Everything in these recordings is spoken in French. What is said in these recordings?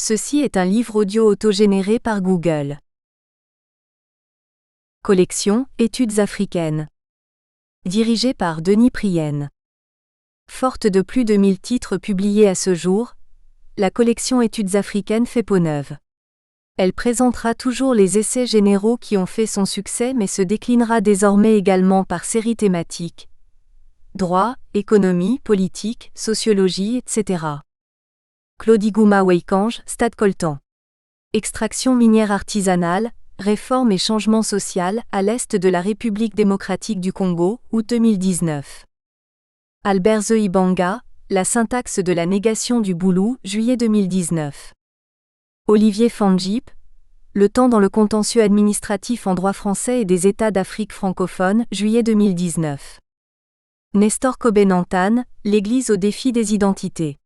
Ceci est un livre audio autogénéré par Google. Collection Études africaines. Dirigée par Denis Prienne. Forte de plus de 1000 titres publiés à ce jour, la collection Études africaines fait peau neuve. Elle présentera toujours les essais généraux qui ont fait son succès mais se déclinera désormais également par séries thématiques. Droit, économie, politique, sociologie, etc. Clodiguma Weikange, Stade Coltan. Extraction minière artisanale, réforme et changement social à l'est de la République démocratique du Congo, août 2019. Albert Zeibanga, la syntaxe de la négation du boulou, juillet 2019. Olivier Fangip, le temps dans le contentieux administratif en droit français et des États d'Afrique francophone, juillet 2019. Nestor Kobenantan, l'Église au défi des identités.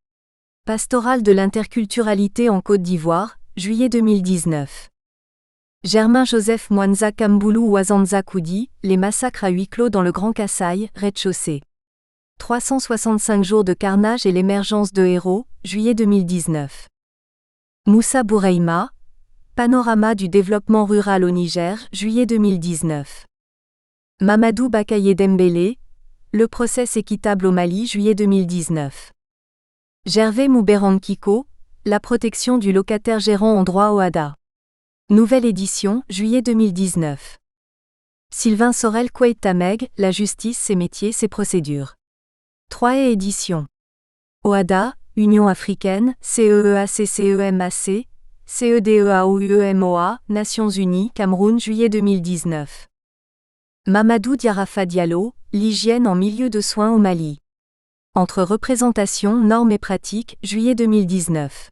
Pastorale de l'interculturalité en Côte d'Ivoire, juillet 2019. Germain-Joseph Mwanza Kambulu Wazanza Koudi, les massacres à huis clos dans le Grand Kasaï, rez-de-chaussée. 365 jours de carnage et l'émergence de héros, juillet 2019. Moussa Boureima, Panorama du développement rural au Niger, juillet 2019. Mamadou Bakaye Dembélé, Le procès équitable au Mali, juillet 2019. Gervais Mouberan-Kiko, La protection du locataire gérant en droit au HADA. Nouvelle édition, juillet 2019. Sylvain Sorel Koueit-Tameg, La justice, ses métiers, ses procédures. 3e édition. OHADA, Union africaine, CEEAC-CEMAC, CEDEAO-UEMOA, Nations Unies, Cameroun, juillet 2019. Mamadou Diarafa Diallo, L'hygiène en milieu de soins au Mali. Entre représentation, normes et pratiques, juillet 2019.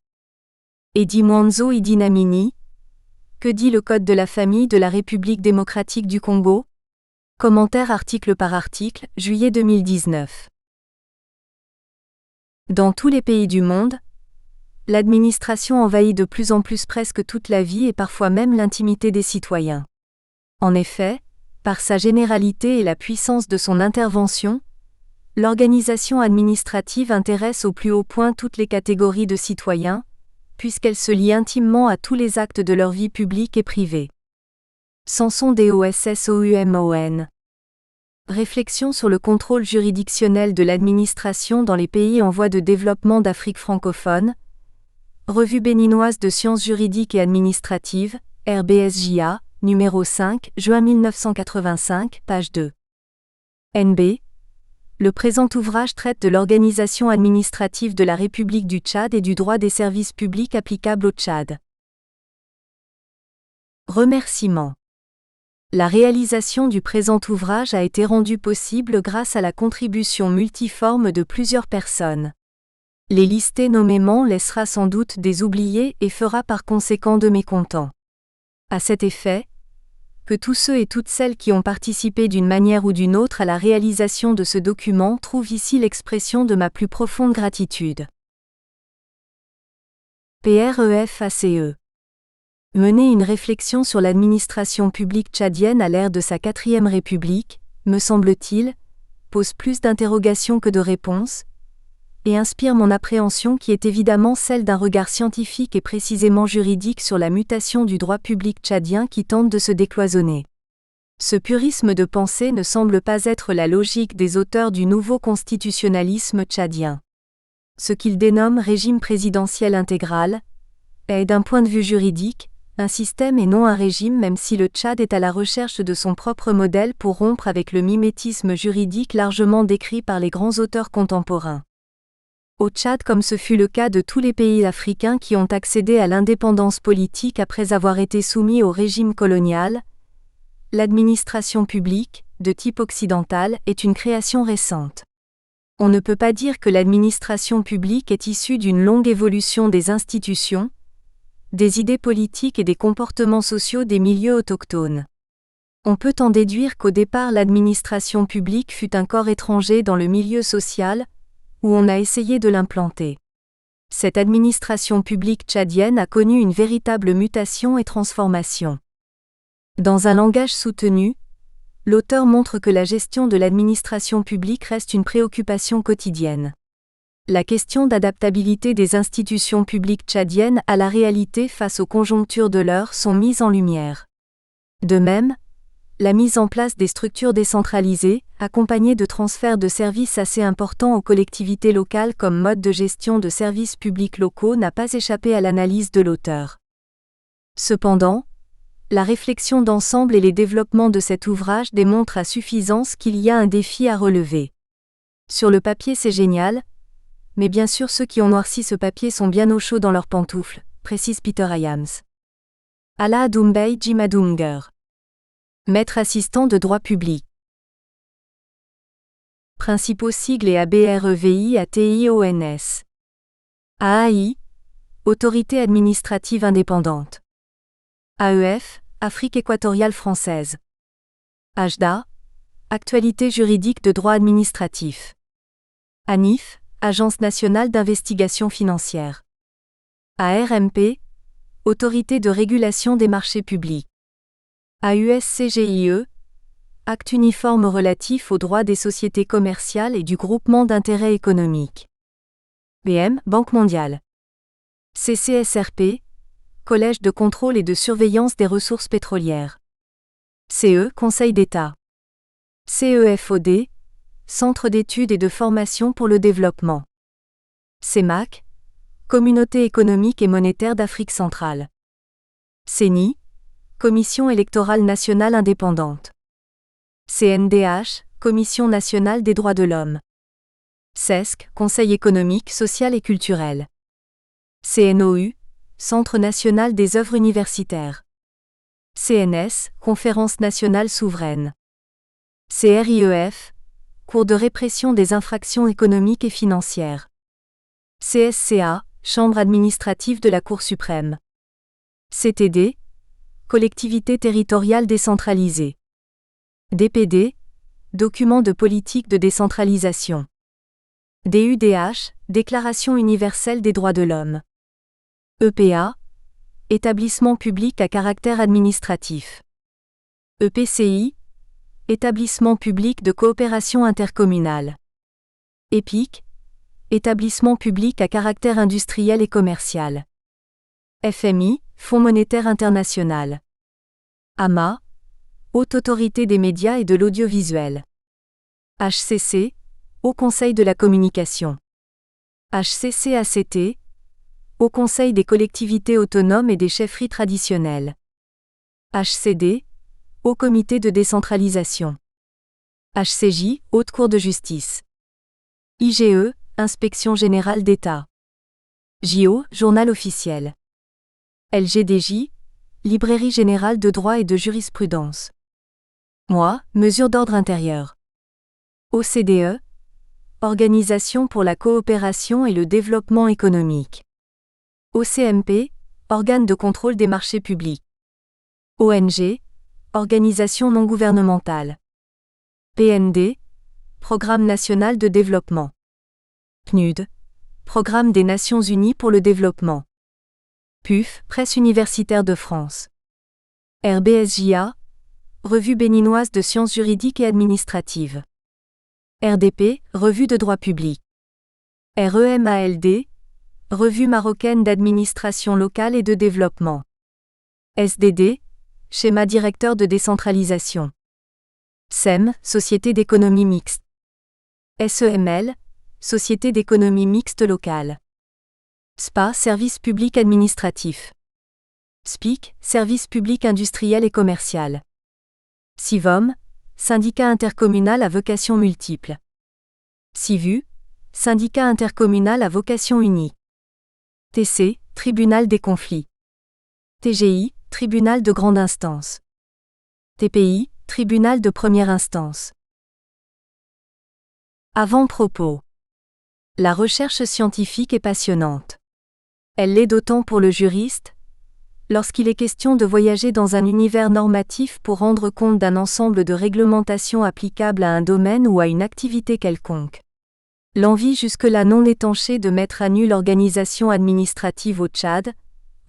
Edi Mwanzo Idinamini. Que dit le Code de la famille de la République démocratique du Congo? Commentaire article par article, juillet 2019. Dans tous les pays du monde, l'administration envahit de plus en plus presque toute la vie et parfois même l'intimité des citoyens. En effet, par sa généralité et la puissance de son intervention, l'organisation administrative intéresse au plus haut point toutes les catégories de citoyens, puisqu'elle se lie intimement à tous les actes de leur vie publique et privée. Samson Dossoumon. Réflexion sur le contrôle juridictionnel de l'administration dans les pays en voie de développement d'Afrique francophone. Revue béninoise de sciences juridiques et administratives, RBSJA, numéro 5, juin 1985, page 2. NB. Le présent ouvrage traite de l'organisation administrative de la République du Tchad et du droit des services publics applicables au Tchad. Remerciements. La réalisation du présent ouvrage a été rendue possible grâce à la contribution multiforme de plusieurs personnes. Les lister nommément laissera sans doute des oubliés et fera par conséquent de mécontents. À cet effet, que tous ceux et toutes celles qui ont participé d'une manière ou d'une autre à la réalisation de ce document trouvent ici l'expression de ma plus profonde gratitude. PREFACE. Mener une réflexion sur l'administration publique tchadienne à l'ère de sa 4e République, me semble-t-il, pose plus d'interrogations que de réponses, et inspire mon appréhension qui est évidemment celle d'un regard scientifique et précisément juridique sur la mutation du droit public tchadien qui tente de se décloisonner. Ce purisme de pensée ne semble pas être la logique des auteurs du nouveau constitutionnalisme tchadien. Ce qu'ils dénomment régime présidentiel intégral est, d'un point de vue juridique, un système et non un régime, même si le Tchad est à la recherche de son propre modèle pour rompre avec le mimétisme juridique largement décrit par les grands auteurs contemporains. Au Tchad, comme ce fut le cas de tous les pays africains qui ont accédé à l'indépendance politique après avoir été soumis au régime colonial, l'administration publique, de type occidental, est une création récente. On ne peut pas dire que l'administration publique est issue d'une longue évolution des institutions, des idées politiques et des comportements sociaux des milieux autochtones. On peut en déduire qu'au départ l'administration publique fut un corps étranger dans le milieu social, où on a essayé de l'implanter. Cette administration publique tchadienne a connu une véritable mutation et transformation. Dans un langage soutenu, l'auteur montre que la gestion de l'administration publique reste une préoccupation quotidienne. La question d'adaptabilité des institutions publiques tchadiennes à la réalité face aux conjonctures de l'heure sont mises en lumière. De même, la mise en place des structures décentralisées, accompagnée de transferts de services assez importants aux collectivités locales comme mode de gestion de services publics locaux, n'a pas échappé à l'analyse de l'auteur. Cependant, la réflexion d'ensemble et les développements de cet ouvrage démontrent à suffisance qu'il y a un défi à relever. Sur le papier c'est génial, mais bien sûr ceux qui ont noirci ce papier sont bien au chaud dans leurs pantoufles, précise Peter Hyams. Ala Doumbey Jimadunger. Maître assistant de droit public. Principaux sigles et ABREVI ATIONS. AAI, Autorité administrative indépendante. AEF, Afrique équatoriale française. AJDA, Actualité juridique de droit administratif. ANIF, Agence nationale d'investigation financière. ARMP, Autorité de régulation des marchés publics. AUSCGIE, Acte uniforme relatif aux droits des sociétés commerciales et du groupement d'intérêt économique. BM, Banque mondiale. CCSRP, Collège de contrôle et de surveillance des ressources pétrolières. CE, Conseil d'État. CEFOD, Centre d'études et de formation pour le développement. CEMAC, Communauté économique et monétaire d'Afrique centrale. CENI, Commission électorale nationale indépendante. CNDH, Commission nationale des droits de l'homme. CESC, Conseil économique, social et culturel. CNOU, Centre national des œuvres universitaires. CNS, Conférence nationale souveraine. CRIEF, Cour de répression des infractions économiques et financières. CSCA, Chambre administrative de la Cour suprême. CTD, Collectivité territoriale décentralisée. DPD, Document de politique de décentralisation. DUDH, Déclaration universelle des droits de l'homme. EPA, Établissement public à caractère administratif. EPCI, Établissement public de coopération intercommunale. EPIC, Établissement public à caractère industriel et commercial. FMI, Fonds monétaire international. AMA, Haute autorité des médias et de l'audiovisuel. HCC, Haut Conseil de la communication. HCCACT, Haut Conseil des collectivités autonomes et des chefferies traditionnelles. HCD, Haut Comité de décentralisation. HCJ, Haute Cour de justice. IGE, Inspection générale d'État. JO, Journal officiel. LGDJ, Librairie générale de droit et de jurisprudence. MOI, Mesures d'ordre intérieur. OCDE, Organisation pour la coopération et le développement économique. OCMP, Organe de contrôle des marchés publics. ONG, Organisation non gouvernementale. PND, Programme national de développement. PNUD, Programme des Nations Unies pour le développement. PUF, Presse universitaire de France. RBSJA, Revue béninoise de sciences juridiques et administratives. RDP, Revue de droit public. REMALD, Revue marocaine d'administration locale et de développement. SDD, Schéma directeur de décentralisation. SEM, Société d'économie mixte. SEML, Société d'économie mixte locale. SPA, Service public administratif. SPIC, Service public industriel et commercial. SIVOM, Syndicat intercommunal à vocation multiple. SIVU, Syndicat intercommunal à vocation unique. TC, Tribunal des conflits. TGI, Tribunal de grande instance. TPI, Tribunal de première instance. Avant-propos. La recherche scientifique est passionnante. Elle l'est d'autant pour le juriste, lorsqu'il est question de voyager dans un univers normatif pour rendre compte d'un ensemble de réglementations applicables à un domaine ou à une activité quelconque. L'envie jusque-là non étanchée de mettre à nu l'organisation administrative au Tchad,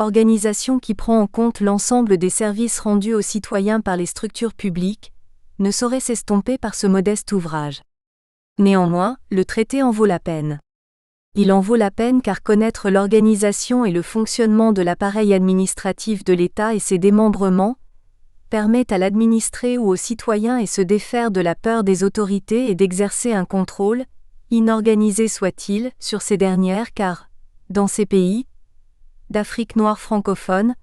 organisation qui prend en compte l'ensemble des services rendus aux citoyens par les structures publiques, ne saurait s'estomper par ce modeste ouvrage. Néanmoins, le traité en vaut la peine. Il en vaut la peine car connaître l'organisation et le fonctionnement de l'appareil administratif de l'État et ses démembrements permet à l'administré ou aux citoyens et se défaire de la peur des autorités et d'exercer un contrôle, inorganisé soit-il, sur ces dernières car, dans ces pays d'Afrique noire francophone,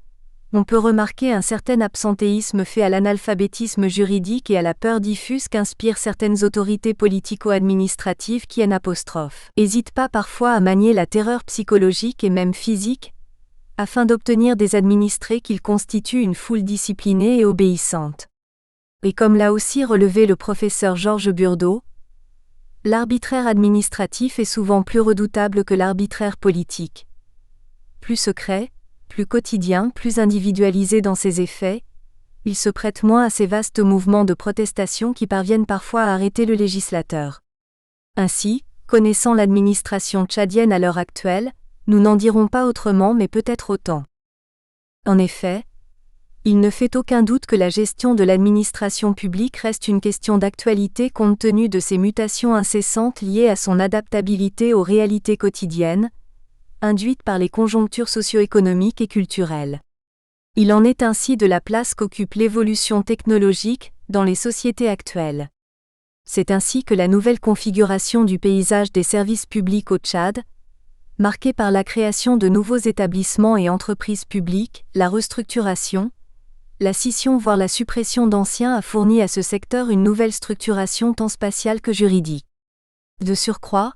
on peut remarquer un certain absentéisme fait à l'analphabétisme juridique et à la peur diffuse qu'inspirent certaines autorités politico-administratives qui hésitent pas parfois à manier la terreur psychologique et même physique, afin d'obtenir des administrés qu'ils constituent une foule disciplinée et obéissante. Et comme l'a aussi relevé le professeur Georges Burdeau, l'arbitraire administratif est souvent plus redoutable que l'arbitraire politique. Plus secret, plus quotidien, plus individualisé dans ses effets, il se prête moins à ces vastes mouvements de protestation qui parviennent parfois à arrêter le législateur. Ainsi, connaissant l'administration tchadienne à l'heure actuelle, nous n'en dirons pas autrement mais peut-être autant. En effet, il ne fait aucun doute que la gestion de l'administration publique reste une question d'actualité compte tenu de ses mutations incessantes liées à son adaptabilité aux réalités quotidiennes, induite par les conjonctures socio-économiques et culturelles. Il en est ainsi de la place qu'occupe l'évolution technologique dans les sociétés actuelles. C'est ainsi que la nouvelle configuration du paysage des services publics au Tchad, marquée par la création de nouveaux établissements et entreprises publiques, la restructuration, la scission voire la suppression d'anciens a fourni à ce secteur une nouvelle structuration tant spatiale que juridique. De surcroît,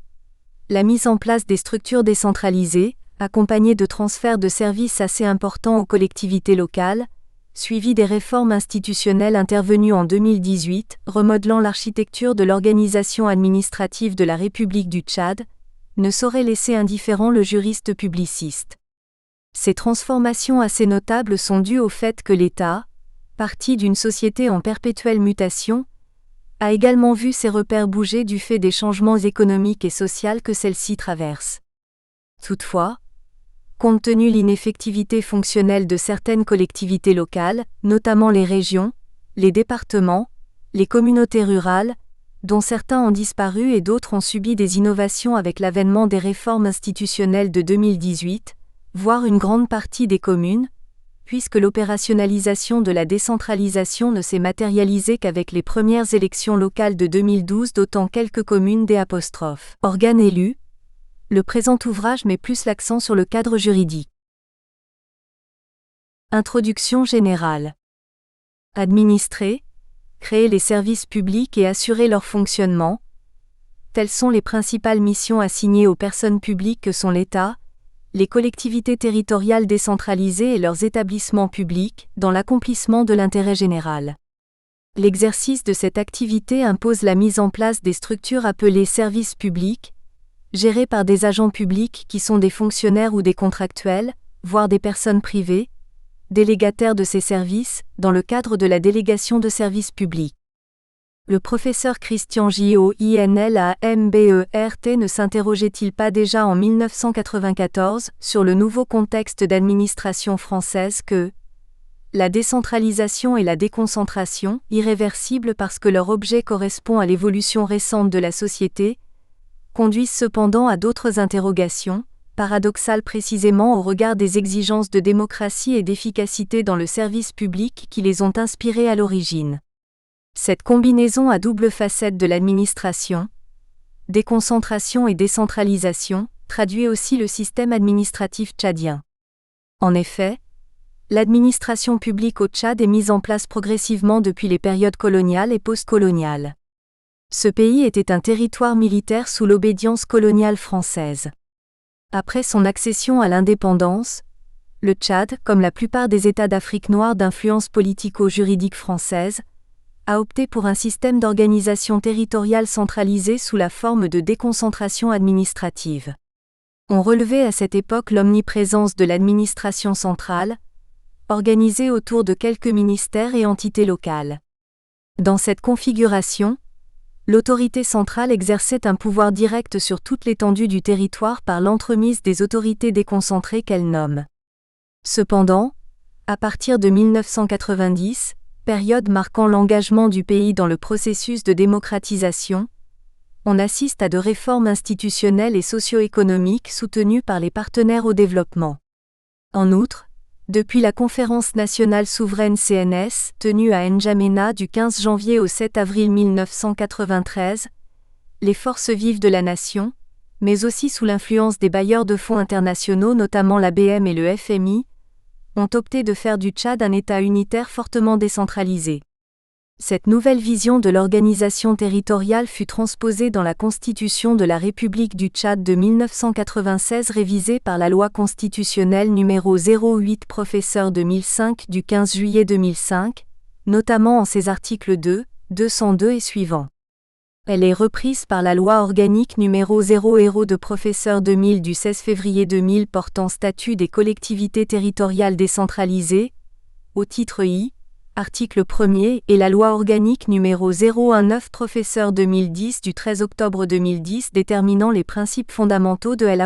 la mise en place des structures décentralisées, accompagnée de transferts de services assez importants aux collectivités locales, suivie des réformes institutionnelles intervenues en 2018, remodelant l'architecture de l'organisation administrative de la République du Tchad, ne saurait laisser indifférent le juriste publiciste. Ces transformations assez notables sont dues au fait que l'État, parti d'une société en perpétuelle mutation, a également vu ses repères bouger du fait des changements économiques et sociaux que celle-ci traverse. Toutefois, compte tenu l'ineffectivité fonctionnelle de certaines collectivités locales, notamment les régions, les départements, les communautés rurales, dont certains ont disparu et d'autres ont subi des innovations avec l'avènement des réformes institutionnelles de 2018, voire une grande partie des communes, puisque l'opérationnalisation de la décentralisation ne s'est matérialisée qu'avec les premières élections locales de 2012 d'autant quelques communes organes élus, le présent ouvrage met plus l'accent sur le cadre juridique. Introduction générale. Administrer, créer les services publics et assurer leur fonctionnement. Telles sont les principales missions assignées aux personnes publiques que sont l'État, les collectivités territoriales décentralisées et leurs établissements publics, dans l'accomplissement de l'intérêt général. L'exercice de cette activité impose la mise en place des structures appelées services publics, gérées par des agents publics qui sont des fonctionnaires ou des contractuels, voire des personnes privées, délégataires de ces services, dans le cadre de la délégation de services publics. Le professeur Christian Joinl à MBERT ne s'interrogeait-il pas déjà en 1994 sur le nouveau contexte d'administration française que la décentralisation et la déconcentration, irréversibles parce que leur objet correspond à l'évolution récente de la société, conduisent cependant à d'autres interrogations, paradoxales précisément au regard des exigences de démocratie et d'efficacité dans le service public qui les ont inspirées à l'origine. Cette combinaison à double facette de l'administration, déconcentration et décentralisation, traduit aussi le système administratif tchadien. En effet, l'administration publique au Tchad est mise en place progressivement depuis les périodes coloniales et postcoloniales. Ce pays était un territoire militaire sous l'obédience coloniale française. Après son accession à l'indépendance, le Tchad, comme la plupart des États d'Afrique noire d'influence politico-juridique française, a opté pour un système d'organisation territoriale centralisée sous la forme de déconcentration administrative. On relevait à cette époque l'omniprésence de l'administration centrale, organisée autour de quelques ministères et entités locales. Dans cette configuration, l'autorité centrale exerçait un pouvoir direct sur toute l'étendue du territoire par l'entremise des autorités déconcentrées qu'elle nomme. Cependant, à partir de 1990, période marquant l'engagement du pays dans le processus de démocratisation, on assiste à de réformes institutionnelles et socio-économiques soutenues par les partenaires au développement. En outre, depuis la conférence nationale souveraine CNS, tenue à N'Djamena du 15 janvier au 7 avril 1993, les forces vives de la nation, mais aussi sous l'influence des bailleurs de fonds internationaux notamment l'ABM et le FMI, ont opté de faire du Tchad un État unitaire fortement décentralisé. Cette nouvelle vision de l'organisation territoriale fut transposée dans la Constitution de la République du Tchad de 1996 révisée par la loi constitutionnelle n° 08 Professeur 2005 du 15 juillet 2005, notamment en ses articles 2, 202 et suivants. Elle est reprise par la loi organique n° 0 de Professeur 2000 du 16 février 2000 portant statut des collectivités territoriales décentralisées, au titre I, article 1er et la loi organique n° 019 Professeur 2010 du 13 octobre 2010 déterminant les principes fondamentaux de L'.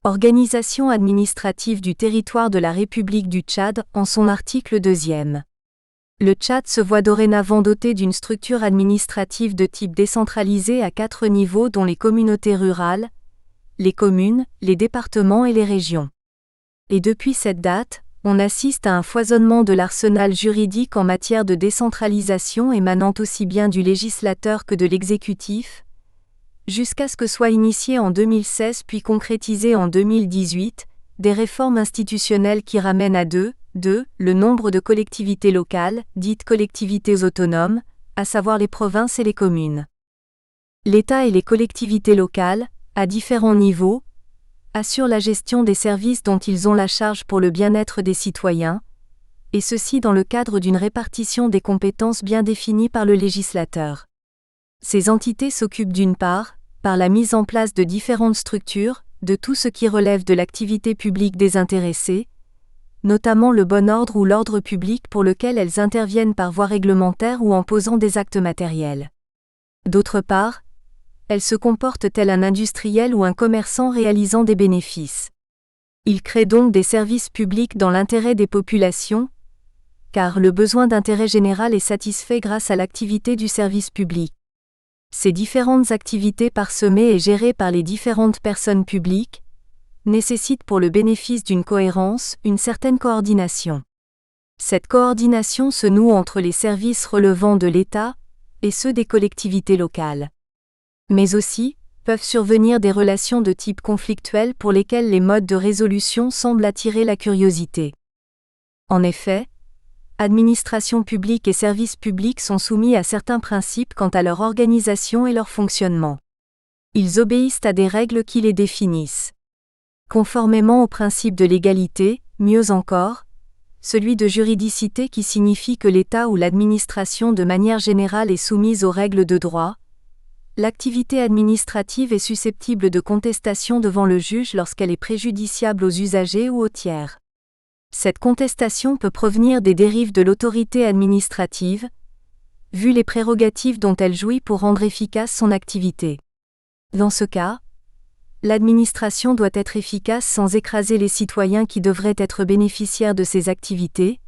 Organisation administrative du territoire de la République du Tchad en son article 2e. Le Tchad se voit dorénavant doté d'une structure administrative de type décentralisé à 4 niveaux dont les communautés rurales, les communes, les départements et les régions. Et depuis cette date, on assiste à un foisonnement de l'arsenal juridique en matière de décentralisation émanant aussi bien du législateur que de l'exécutif, jusqu'à ce que soient initiées en 2016 puis concrétisées en 2018, des réformes institutionnelles qui ramènent à 2, le nombre de collectivités locales, dites collectivités autonomes, à savoir les provinces et les communes. L'État et les collectivités locales, à différents niveaux, assurent la gestion des services dont ils ont la charge pour le bien-être des citoyens, et ceci dans le cadre d'une répartition des compétences bien définie par le législateur. Ces entités s'occupent d'une part, par la mise en place de différentes structures, de tout ce qui relève de l'activité publique désintéressée, notamment le bon ordre ou l'ordre public pour lequel elles interviennent par voie réglementaire ou en posant des actes matériels. D'autre part, elles se comportent tel un industriel ou un commerçant réalisant des bénéfices. Ils créent donc des services publics dans l'intérêt des populations, car le besoin d'intérêt général est satisfait grâce à l'activité du service public. Ces différentes activités parsemées et gérées par les différentes personnes publiques nécessitent pour le bénéfice d'une cohérence, une certaine coordination. Cette coordination se noue entre les services relevant de l'État et ceux des collectivités locales. Mais aussi, peuvent survenir des relations de type conflictuel pour lesquelles les modes de résolution semblent attirer la curiosité. En effet, administration publique et services publics sont soumis à certains principes quant à leur organisation et leur fonctionnement. Ils obéissent à des règles qui les définissent. Conformément au principe de légalité, mieux encore, celui de juridicité qui signifie que l'État ou l'administration de manière générale est soumise aux règles de droit, l'activité administrative est susceptible de contestation devant le juge lorsqu'elle est préjudiciable aux usagers ou aux tiers. Cette contestation peut provenir des dérives de l'autorité administrative, vu les prérogatives dont elle jouit pour rendre efficace son activité. Dans ce cas, l'administration doit être efficace sans écraser les citoyens qui devraient être bénéficiaires de ses activités,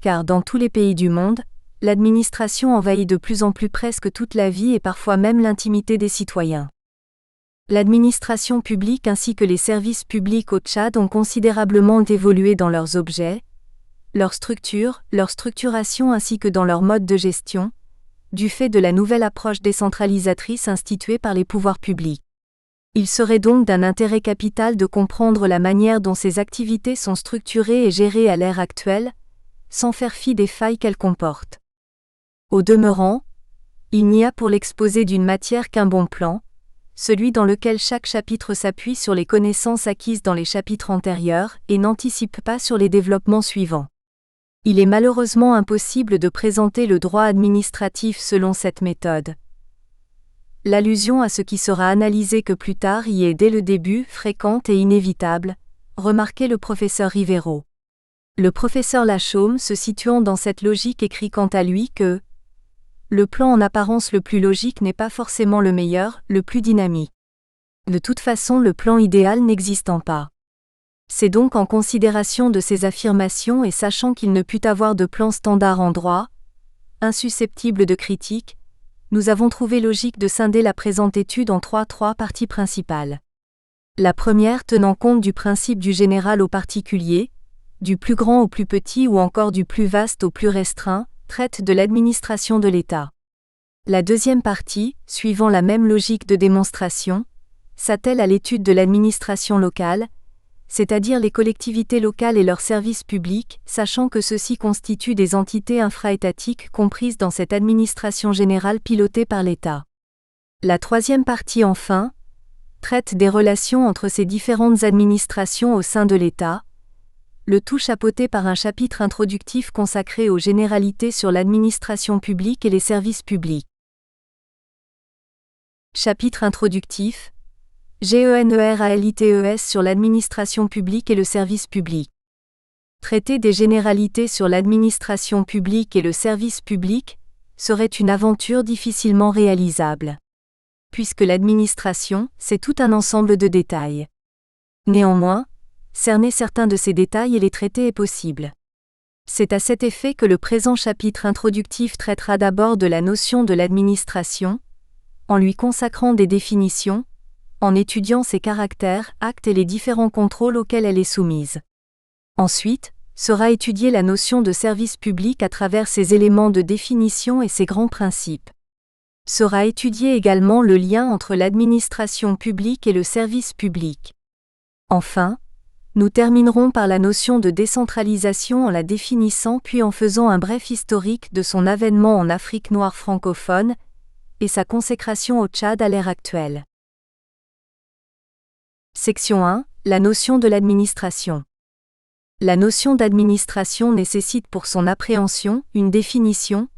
car dans tous les pays du monde, l'administration envahit de plus en plus presque toute la vie et parfois même l'intimité des citoyens. L'administration publique ainsi que les services publics au Tchad ont considérablement évolué dans leurs objets, leur structure, leur structuration ainsi que dans leur mode de gestion, du fait de la nouvelle approche décentralisatrice instituée par les pouvoirs publics. Il serait donc d'un intérêt capital de comprendre la manière dont ces activités sont structurées et gérées à l'ère actuelle, sans faire fi des failles qu'elles comportent. Au demeurant, il n'y a pour l'exposé d'une matière qu'un bon plan, celui dans lequel chaque chapitre s'appuie sur les connaissances acquises dans les chapitres antérieurs et n'anticipe pas sur les développements suivants. Il est malheureusement impossible de présenter le droit administratif selon cette méthode. L'allusion à ce qui sera analysé que plus tard y est dès le début fréquente et inévitable, remarquait le professeur Rivero. Le professeur Lachaume se situant dans cette logique écrit quant à lui que le plan en apparence le plus logique n'est pas forcément le meilleur, le plus dynamique. De toute façon le plan idéal n'existant pas. C'est donc en considération de ces affirmations et sachant qu'il ne put avoir de plan standard en droit, insusceptible de critique, nous avons trouvé logique de scinder la présente étude en trois parties principales. La première tenant compte du principe du général au particulier, du plus grand au plus petit ou encore du plus vaste au plus restreint, traite de l'administration de l'État. La deuxième partie, suivant la même logique de démonstration, s'attelle à l'étude de l'administration locale, c'est-à-dire les collectivités locales et leurs services publics, sachant que ceux-ci constituent des entités infra-étatiques comprises dans cette administration générale pilotée par l'État. La troisième partie enfin, traite des relations entre ces différentes administrations au sein de l'État, le tout chapeauté par un chapitre introductif consacré aux généralités sur l'administration publique et les services publics. Chapitre introductif. GENERALITES sur l'administration publique et le service public. Traiter des généralités sur l'administration publique et le service public serait une aventure difficilement réalisable. Puisque l'administration, c'est tout un ensemble de détails. Néanmoins, cerner certains de ces détails et les traiter est possible. C'est à cet effet que le présent chapitre introductif traitera d'abord de la notion de l'administration, en lui consacrant des définitions, en étudiant ses caractères, actes et les différents contrôles auxquels elle est soumise. Ensuite, sera étudiée la notion de service public à travers ses éléments de définition et ses grands principes. Sera étudié également le lien entre l'administration publique et le service public. Enfin, nous terminerons par la notion de décentralisation en la définissant puis en faisant un bref historique de son avènement en Afrique noire francophone et sa consécration au Tchad à l'ère actuelle. Section 1. La notion de l'administration. La notion d'administration nécessite pour son appréhension une définition,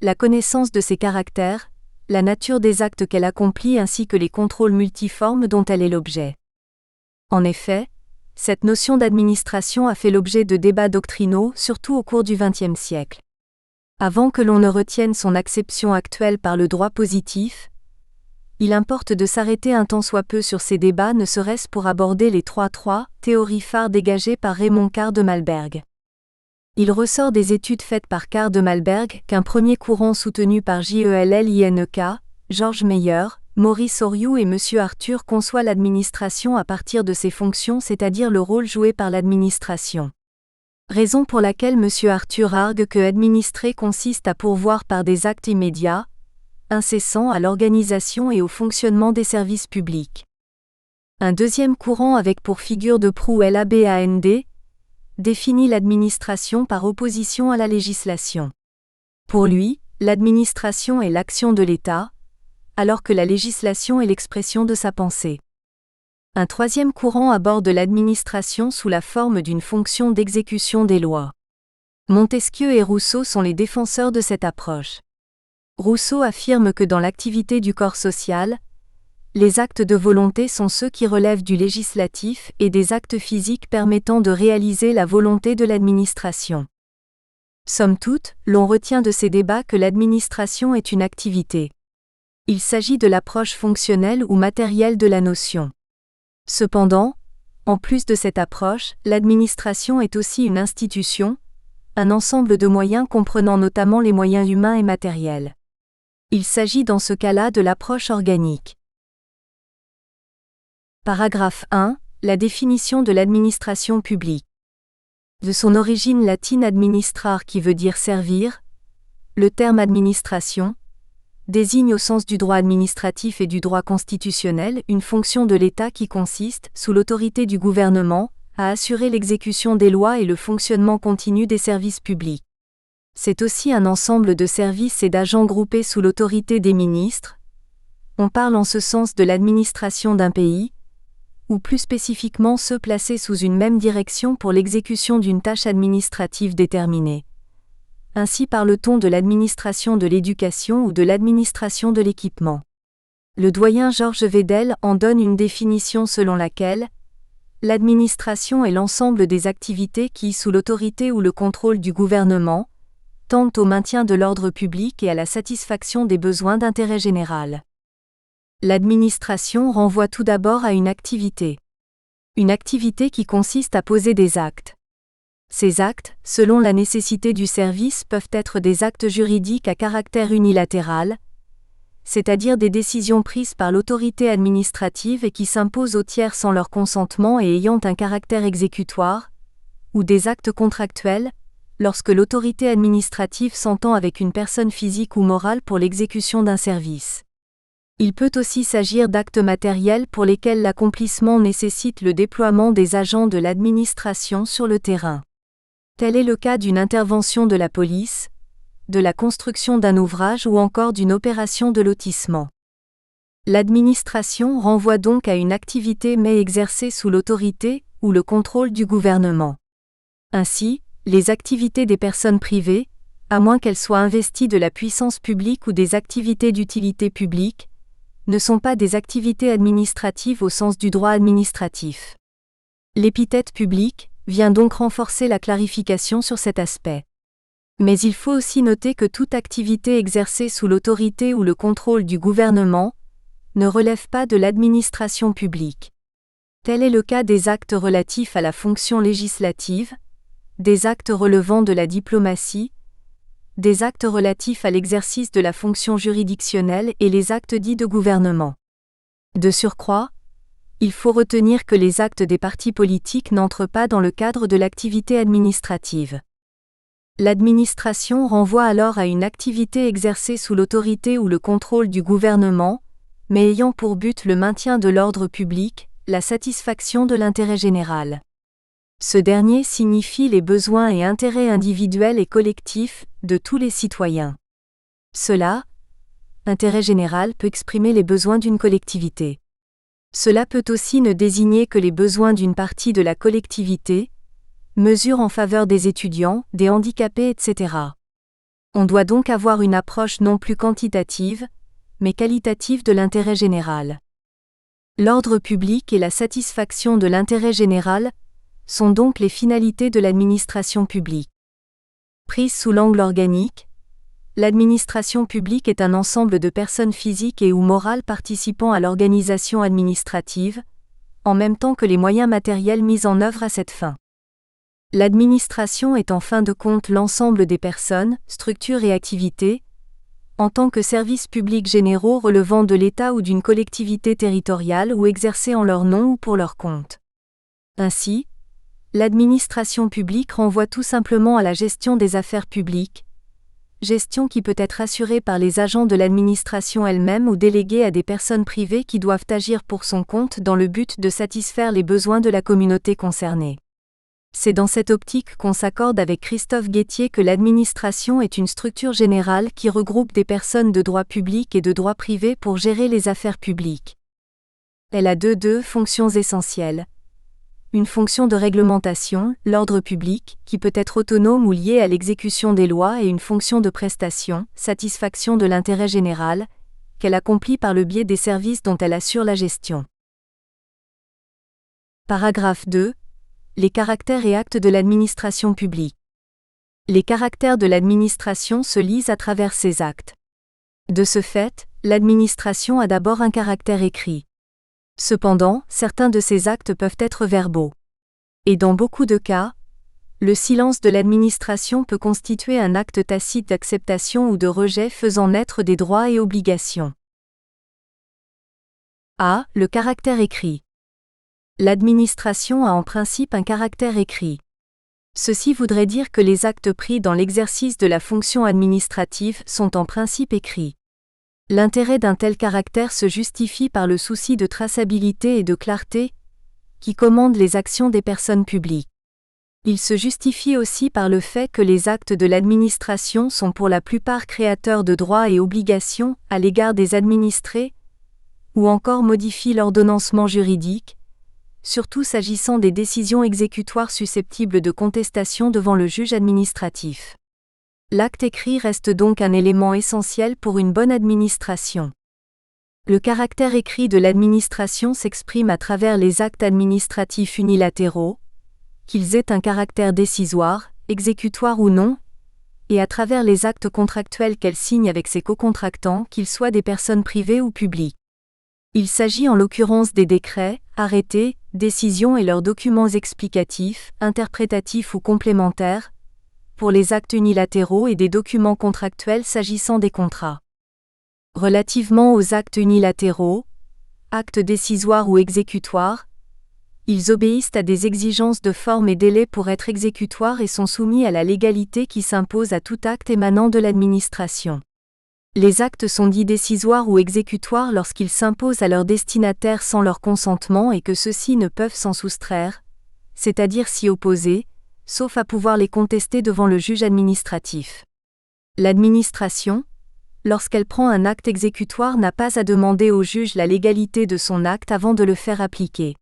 la connaissance de ses caractères, la nature des actes qu'elle accomplit ainsi que les contrôles multiformes dont elle est l'objet. En effet, cette notion d'administration a fait l'objet de débats doctrinaux, surtout au cours du XXe siècle. Avant que l'on ne retienne son acception actuelle par le droit positif, il importe de s'arrêter un tant soit peu sur ces débats ne serait-ce pour aborder les trois théories phares dégagées par Raymond Carr de Malberg. Il ressort des études faites par Carr de Malberg qu'un premier courant soutenu par JELLINEK, George Meyer, Maurice Oriou et M. Arthur conçoit l'administration à partir de ses fonctions, c'est-à-dire le rôle joué par l'administration. Raison pour laquelle M. Arthur argue que administrer consiste à pourvoir par des actes immédiats, incessants à l'organisation et au fonctionnement des services publics. Un deuxième courant avec pour figure de proue LABAND définit l'administration par opposition à la législation. Pour lui, l'administration est l'action de l'État, alors que la législation est l'expression de sa pensée. Un troisième courant aborde l'administration sous la forme d'une fonction d'exécution des lois. Montesquieu et Rousseau sont les défenseurs de cette approche. Rousseau affirme que dans l'activité du corps social, les actes de volonté sont ceux qui relèvent du législatif et des actes physiques permettant de réaliser la volonté de l'administration. Somme toute, l'on retient de ces débats que l'administration est une activité. Il s'agit de l'approche fonctionnelle ou matérielle de la notion. Cependant, en plus de cette approche, l'administration est aussi une institution, un ensemble de moyens comprenant notamment les moyens humains et matériels. Il s'agit dans ce cas-là de l'approche organique. Paragraphe 1. La définition de l'administration publique. De son origine latine administrar qui veut dire servir, le terme administration désigne au sens du droit administratif et du droit constitutionnel une fonction de l'État qui consiste, sous l'autorité du gouvernement, à assurer l'exécution des lois et le fonctionnement continu des services publics. C'est aussi un ensemble de services et d'agents groupés sous l'autorité des ministres. On parle en ce sens de l'administration d'un pays, ou plus spécifiquement ceux placés sous une même direction pour l'exécution d'une tâche administrative déterminée. Ainsi parle-t-on de l'administration de l'éducation ou de l'administration de l'équipement. Le doyen Georges Vedel en donne une définition selon laquelle l'administration est l'ensemble des activités qui, sous l'autorité ou le contrôle du gouvernement, tendent au maintien de l'ordre public et à la satisfaction des besoins d'intérêt général. L'administration renvoie tout d'abord à une activité. Une activité qui consiste à poser des actes. Ces actes, selon la nécessité du service, peuvent être des actes juridiques à caractère unilatéral, c'est-à-dire des décisions prises par l'autorité administrative et qui s'imposent aux tiers sans leur consentement et ayant un caractère exécutoire, ou des actes contractuels, lorsque l'autorité administrative s'entend avec une personne physique ou morale pour l'exécution d'un service. Il peut aussi s'agir d'actes matériels pour lesquels l'accomplissement nécessite le déploiement des agents de l'administration sur le terrain. Tel est le cas d'une intervention de la police, de la construction d'un ouvrage ou encore d'une opération de lotissement. L'administration renvoie donc à une activité mais exercée sous l'autorité ou le contrôle du gouvernement. Ainsi, les activités des personnes privées, à moins qu'elles soient investies de la puissance publique ou des activités d'utilité publique, ne sont pas des activités administratives au sens du droit administratif. L'épithète public vient donc renforcer la clarification sur cet aspect. Mais il faut aussi noter que toute activité exercée sous l'autorité ou le contrôle du gouvernement ne relève pas de l'administration publique. Tel est le cas des actes relatifs à la fonction législative, des actes relevant de la diplomatie, des actes relatifs à l'exercice de la fonction juridictionnelle et les actes dits de gouvernement. De surcroît, il faut retenir que les actes des partis politiques n'entrent pas dans le cadre de l'activité administrative. L'administration renvoie alors à une activité exercée sous l'autorité ou le contrôle du gouvernement, mais ayant pour but le maintien de l'ordre public, la satisfaction de l'intérêt général. Ce dernier signifie les besoins et intérêts individuels et collectifs de tous les citoyens. Cela, intérêt général, peut exprimer les besoins d'une collectivité. Cela peut aussi ne désigner que les besoins d'une partie de la collectivité, mesures en faveur des étudiants, des handicapés, etc. On doit donc avoir une approche non plus quantitative, mais qualitative de l'intérêt général. L'ordre public et la satisfaction de l'intérêt général sont donc les finalités de l'administration publique. Prise sous l'angle organique, l'administration publique est un ensemble de personnes physiques et ou morales participant à l'organisation administrative, en même temps que les moyens matériels mis en œuvre à cette fin. L'administration est en fin de compte l'ensemble des personnes, structures et activités, en tant que services publics généraux relevant de l'État ou d'une collectivité territoriale ou exercés en leur nom ou pour leur compte. Ainsi, l'administration publique renvoie tout simplement à la gestion des affaires publiques, gestion qui peut être assurée par les agents de l'administration elle-même ou déléguée à des personnes privées qui doivent agir pour son compte dans le but de satisfaire les besoins de la communauté concernée. C'est dans cette optique qu'on s'accorde avec Christophe Guettier que l'administration est une structure générale qui regroupe des personnes de droit public et de droit privé pour gérer les affaires publiques. Elle a deux fonctions essentielles. Une fonction de réglementation, l'ordre public, qui peut être autonome ou liée à l'exécution des lois et une fonction de prestation, satisfaction de l'intérêt général, qu'elle accomplit par le biais des services dont elle assure la gestion. Paragraphe 2. Les caractères et actes de l'administration publique. Les caractères de l'administration se lisent à travers ses actes. De ce fait, l'administration a d'abord un caractère écrit. Cependant, certains de ces actes peuvent être verbaux. Et dans beaucoup de cas, le silence de l'administration peut constituer un acte tacite d'acceptation ou de rejet faisant naître des droits et obligations. A. Le caractère écrit. L'administration a en principe un caractère écrit. Ceci voudrait dire que les actes pris dans l'exercice de la fonction administrative sont en principe écrits. L'intérêt d'un tel caractère se justifie par le souci de traçabilité et de clarté qui commande les actions des personnes publiques. Il se justifie aussi par le fait que les actes de l'administration sont pour la plupart créateurs de droits et obligations à l'égard des administrés, ou encore modifient l'ordonnancement juridique, surtout s'agissant des décisions exécutoires susceptibles de contestation devant le juge administratif. L'acte écrit reste donc un élément essentiel pour une bonne administration. Le caractère écrit de l'administration s'exprime à travers les actes administratifs unilatéraux, qu'ils aient un caractère décisoire, exécutoire ou non, et à travers les actes contractuels qu'elle signe avec ses co-contractants, qu'ils soient des personnes privées ou publiques. Il s'agit en l'occurrence des décrets, arrêtés, décisions et leurs documents explicatifs, interprétatifs ou complémentaires, pour les actes unilatéraux et des documents contractuels s'agissant des contrats. Relativement aux actes unilatéraux, actes décisoires ou exécutoires, ils obéissent à des exigences de forme et délai pour être exécutoires et sont soumis à la légalité qui s'impose à tout acte émanant de l'administration. Les actes sont dits décisoires ou exécutoires lorsqu'ils s'imposent à leurs destinataires sans leur consentement et que ceux-ci ne peuvent s'en soustraire, c'est-à-dire s'y opposer, sauf à pouvoir les contester devant le juge administratif. L'administration, lorsqu'elle prend un acte exécutoire, n'a pas à demander au juge la légalité de son acte avant de le faire appliquer.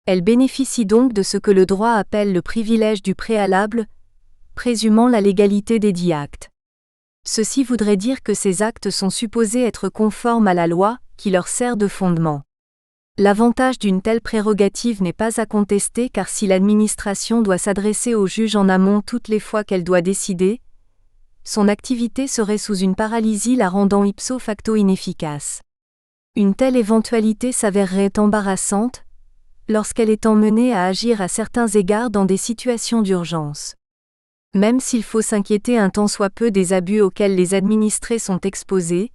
Elle bénéficie donc de ce que le droit appelle le privilège du préalable, présumant la légalité des dits actes. Ceci voudrait dire que ces actes sont supposés être conformes à la loi, qui leur sert de fondement. L'avantage d'une telle prérogative n'est pas à contester car si l'administration doit s'adresser au juge en amont toutes les fois qu'elle doit décider, son activité serait sous une paralysie la rendant ipso facto inefficace. Une telle éventualité s'avérerait embarrassante, lorsqu'elle est emmenée à agir à certains égards dans des situations d'urgence. Même s'il faut s'inquiéter un tant soit peu des abus auxquels les administrés sont exposés,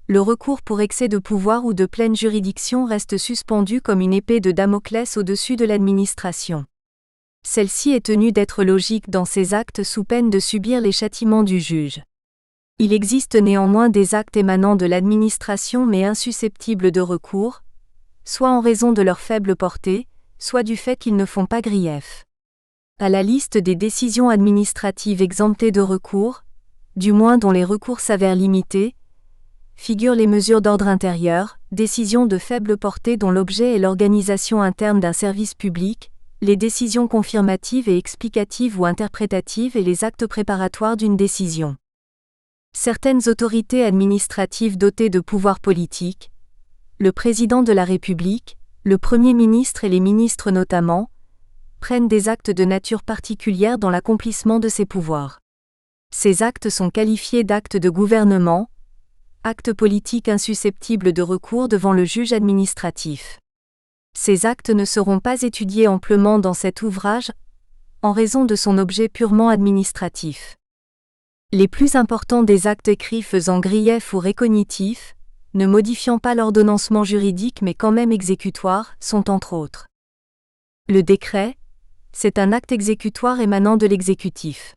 le recours pour excès de pouvoir ou de pleine juridiction reste suspendu comme une épée de Damoclès au-dessus de l'administration. Celle-ci est tenue d'être logique dans ses actes sous peine de subir les châtiments du juge. Il existe néanmoins des actes émanant de l'administration mais insusceptibles de recours, soit en raison de leur faible portée, soit du fait qu'ils ne font pas grief. À la liste des décisions administratives exemptées de recours, du moins dont les recours s'avèrent limités, figurent les mesures d'ordre intérieur, décisions de faible portée dont l'objet est l'organisation interne d'un service public, les décisions confirmatives et explicatives ou interprétatives et les actes préparatoires d'une décision. Certaines autorités administratives dotées de pouvoirs politiques, le président de la République, le Premier ministre et les ministres notamment, prennent des actes de nature particulière dans l'accomplissement de ces pouvoirs. Ces actes sont qualifiés d'actes de gouvernement, actes politiques insusceptibles de recours devant le juge administratif. Ces actes ne seront pas étudiés amplement dans cet ouvrage, en raison de son objet purement administratif. Les plus importants des actes écrits faisant grief ou récognitif, ne modifiant pas l'ordonnancement juridique mais quand même exécutoire, sont entre autres. Le décret, c'est un acte exécutoire émanant de l'exécutif.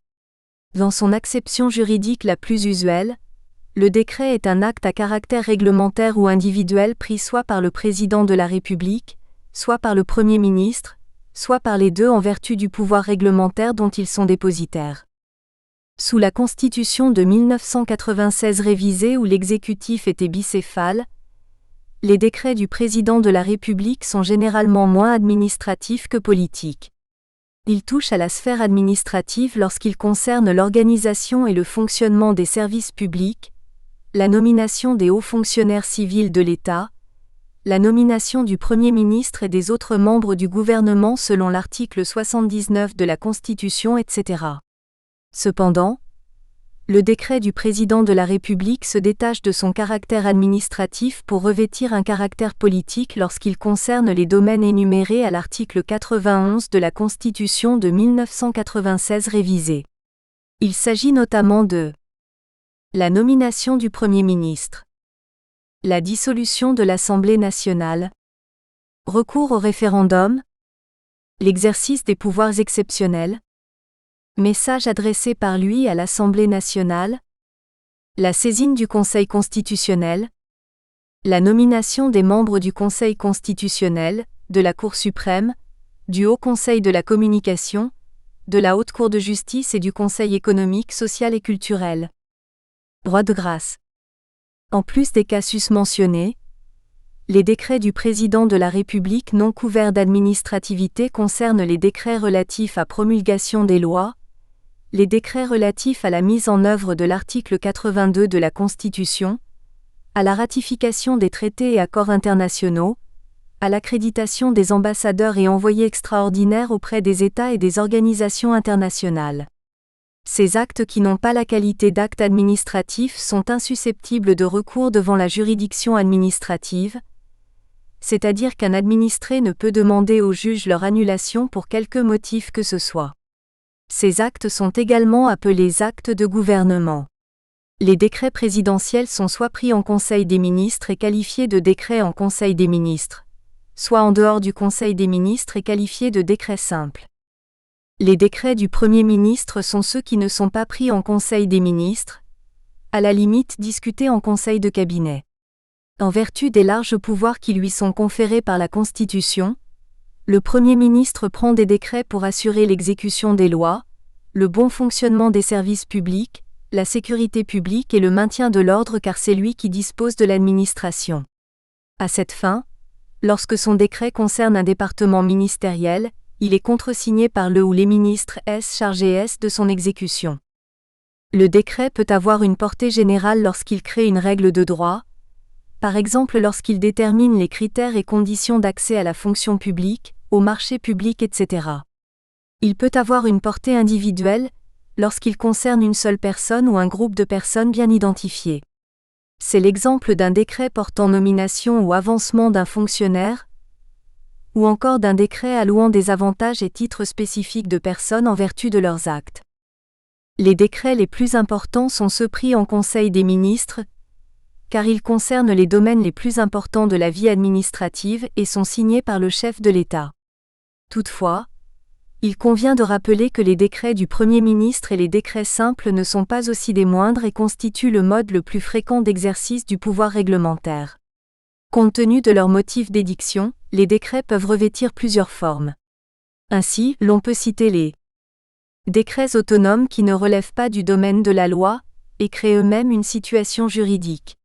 Dans son acception juridique la plus usuelle, le décret est un acte à caractère réglementaire ou individuel pris soit par le président de la République, soit par le Premier ministre, soit par les deux en vertu du pouvoir réglementaire dont ils sont dépositaires. Sous la Constitution de 1996 révisée où l'exécutif était bicéphale, les décrets du président de la République sont généralement moins administratifs que politiques. Ils touchent à la sphère administrative lorsqu'ils concernent l'organisation et le fonctionnement des services publics, la nomination des hauts fonctionnaires civils de l'État, la nomination du Premier ministre et des autres membres du gouvernement selon l'article 79 de la Constitution, etc. Cependant, le décret du président de la République se détache de son caractère administratif pour revêtir un caractère politique lorsqu'il concerne les domaines énumérés à l'article 91 de la Constitution de 1996 révisée. Il s'agit notamment de la nomination du Premier ministre, la dissolution de l'Assemblée nationale, recours au référendum, l'exercice des pouvoirs exceptionnels, message adressé par lui à l'Assemblée nationale, la saisine du Conseil constitutionnel, la nomination des membres du Conseil constitutionnel, de la Cour suprême, du Haut Conseil de la communication, de la Haute Cour de justice et du Conseil économique, social et culturel. Droit de grâce. En plus des cas susmentionnés, les décrets du président de la République non couverts d'administrativité concernent les décrets relatifs à promulgation des lois, les décrets relatifs à la mise en œuvre de l'article 82 de la Constitution, à la ratification des traités et accords internationaux, à l'accréditation des ambassadeurs et envoyés extraordinaires auprès des États et des organisations internationales. Ces actes qui n'ont pas la qualité d'actes administratifs sont insusceptibles de recours devant la juridiction administrative, c'est-à-dire qu'un administré ne peut demander au juge leur annulation pour quelque motif que ce soit. Ces actes sont également appelés actes de gouvernement. Les décrets présidentiels sont soit pris en Conseil des ministres et qualifiés de décrets en Conseil des ministres, soit en dehors du Conseil des ministres et qualifiés de décrets simples. Les décrets du Premier ministre sont ceux qui ne sont pas pris en Conseil des ministres, à la limite discutés en Conseil de cabinet. En vertu des larges pouvoirs qui lui sont conférés par la Constitution, le Premier ministre prend des décrets pour assurer l'exécution des lois, le bon fonctionnement des services publics, la sécurité publique et le maintien de l'ordre car c'est lui qui dispose de l'administration. À cette fin, lorsque son décret concerne un département ministériel, il est contresigné par le ou les ministres chargés de son exécution. Le décret peut avoir une portée générale lorsqu'il crée une règle de droit, par exemple lorsqu'il détermine les critères et conditions d'accès à la fonction publique, au marché public, etc. Il peut avoir une portée individuelle, lorsqu'il concerne une seule personne ou un groupe de personnes bien identifiées. C'est l'exemple d'un décret portant nomination ou avancement d'un fonctionnaire, ou encore d'un décret allouant des avantages et titres spécifiques de personnes en vertu de leurs actes. Les décrets les plus importants sont ceux pris en Conseil des ministres, car ils concernent les domaines les plus importants de la vie administrative et sont signés par le chef de l'État. Toutefois, il convient de rappeler que les décrets du Premier ministre et les décrets simples ne sont pas aussi des moindres et constituent le mode le plus fréquent d'exercice du pouvoir réglementaire. Compte tenu de leur motif d'édiction, les décrets peuvent revêtir plusieurs formes. Ainsi, l'on peut citer les décrets autonomes qui ne relèvent pas du domaine de la loi et créent eux-mêmes une situation juridique.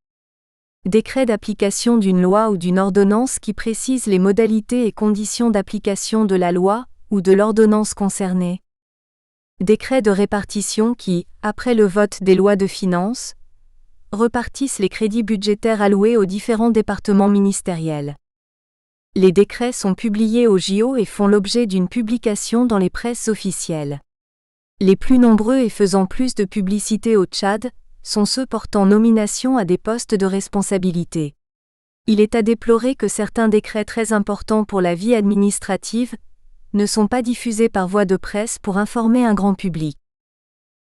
Décrets d'application d'une loi ou d'une ordonnance qui précisent les modalités et conditions d'application de la loi ou de l'ordonnance concernée. Décrets de répartition qui, après le vote des lois de finances, repartissent les crédits budgétaires alloués aux différents départements ministériels. Les décrets sont publiés au JO et font l'objet d'une publication dans les presses officielles. Les plus nombreux et faisant plus de publicité au Tchad sont ceux portant nomination à des postes de responsabilité. Il est à déplorer que certains décrets très importants pour la vie administrative ne sont pas diffusés par voie de presse pour informer un grand public.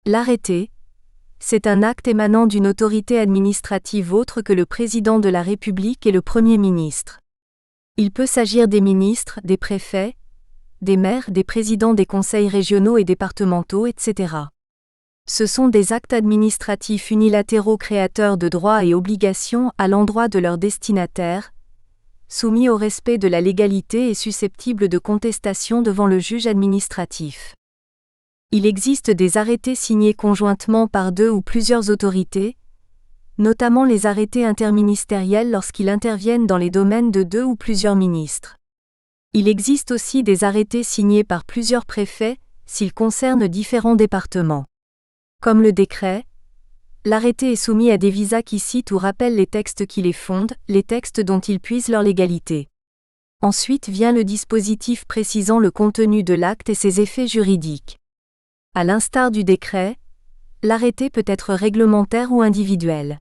L'arrêté, c'est un acte émanant d'une autorité administrative autre que le président de la République et le Premier ministre. Il peut s'agir des ministres, des préfets, des maires, des présidents des conseils régionaux et départementaux, etc. Ce sont des actes administratifs unilatéraux créateurs de droits et obligations à l'endroit de leurs destinataires, soumis au respect de la légalité et susceptibles de contestation devant le juge administratif. Il existe des arrêtés signés conjointement par deux ou plusieurs autorités, notamment les arrêtés interministériels lorsqu'ils interviennent dans les domaines de deux ou plusieurs ministres. Il existe aussi des arrêtés signés par plusieurs préfets, s'ils concernent différents départements. Comme le décret, l'arrêté est soumis à des visas qui citent ou rappellent les textes qui les fondent, les textes dont ils puisent leur légalité. Ensuite vient le dispositif précisant le contenu de l'acte et ses effets juridiques. À l'instar du décret, l'arrêté peut être réglementaire ou individuel.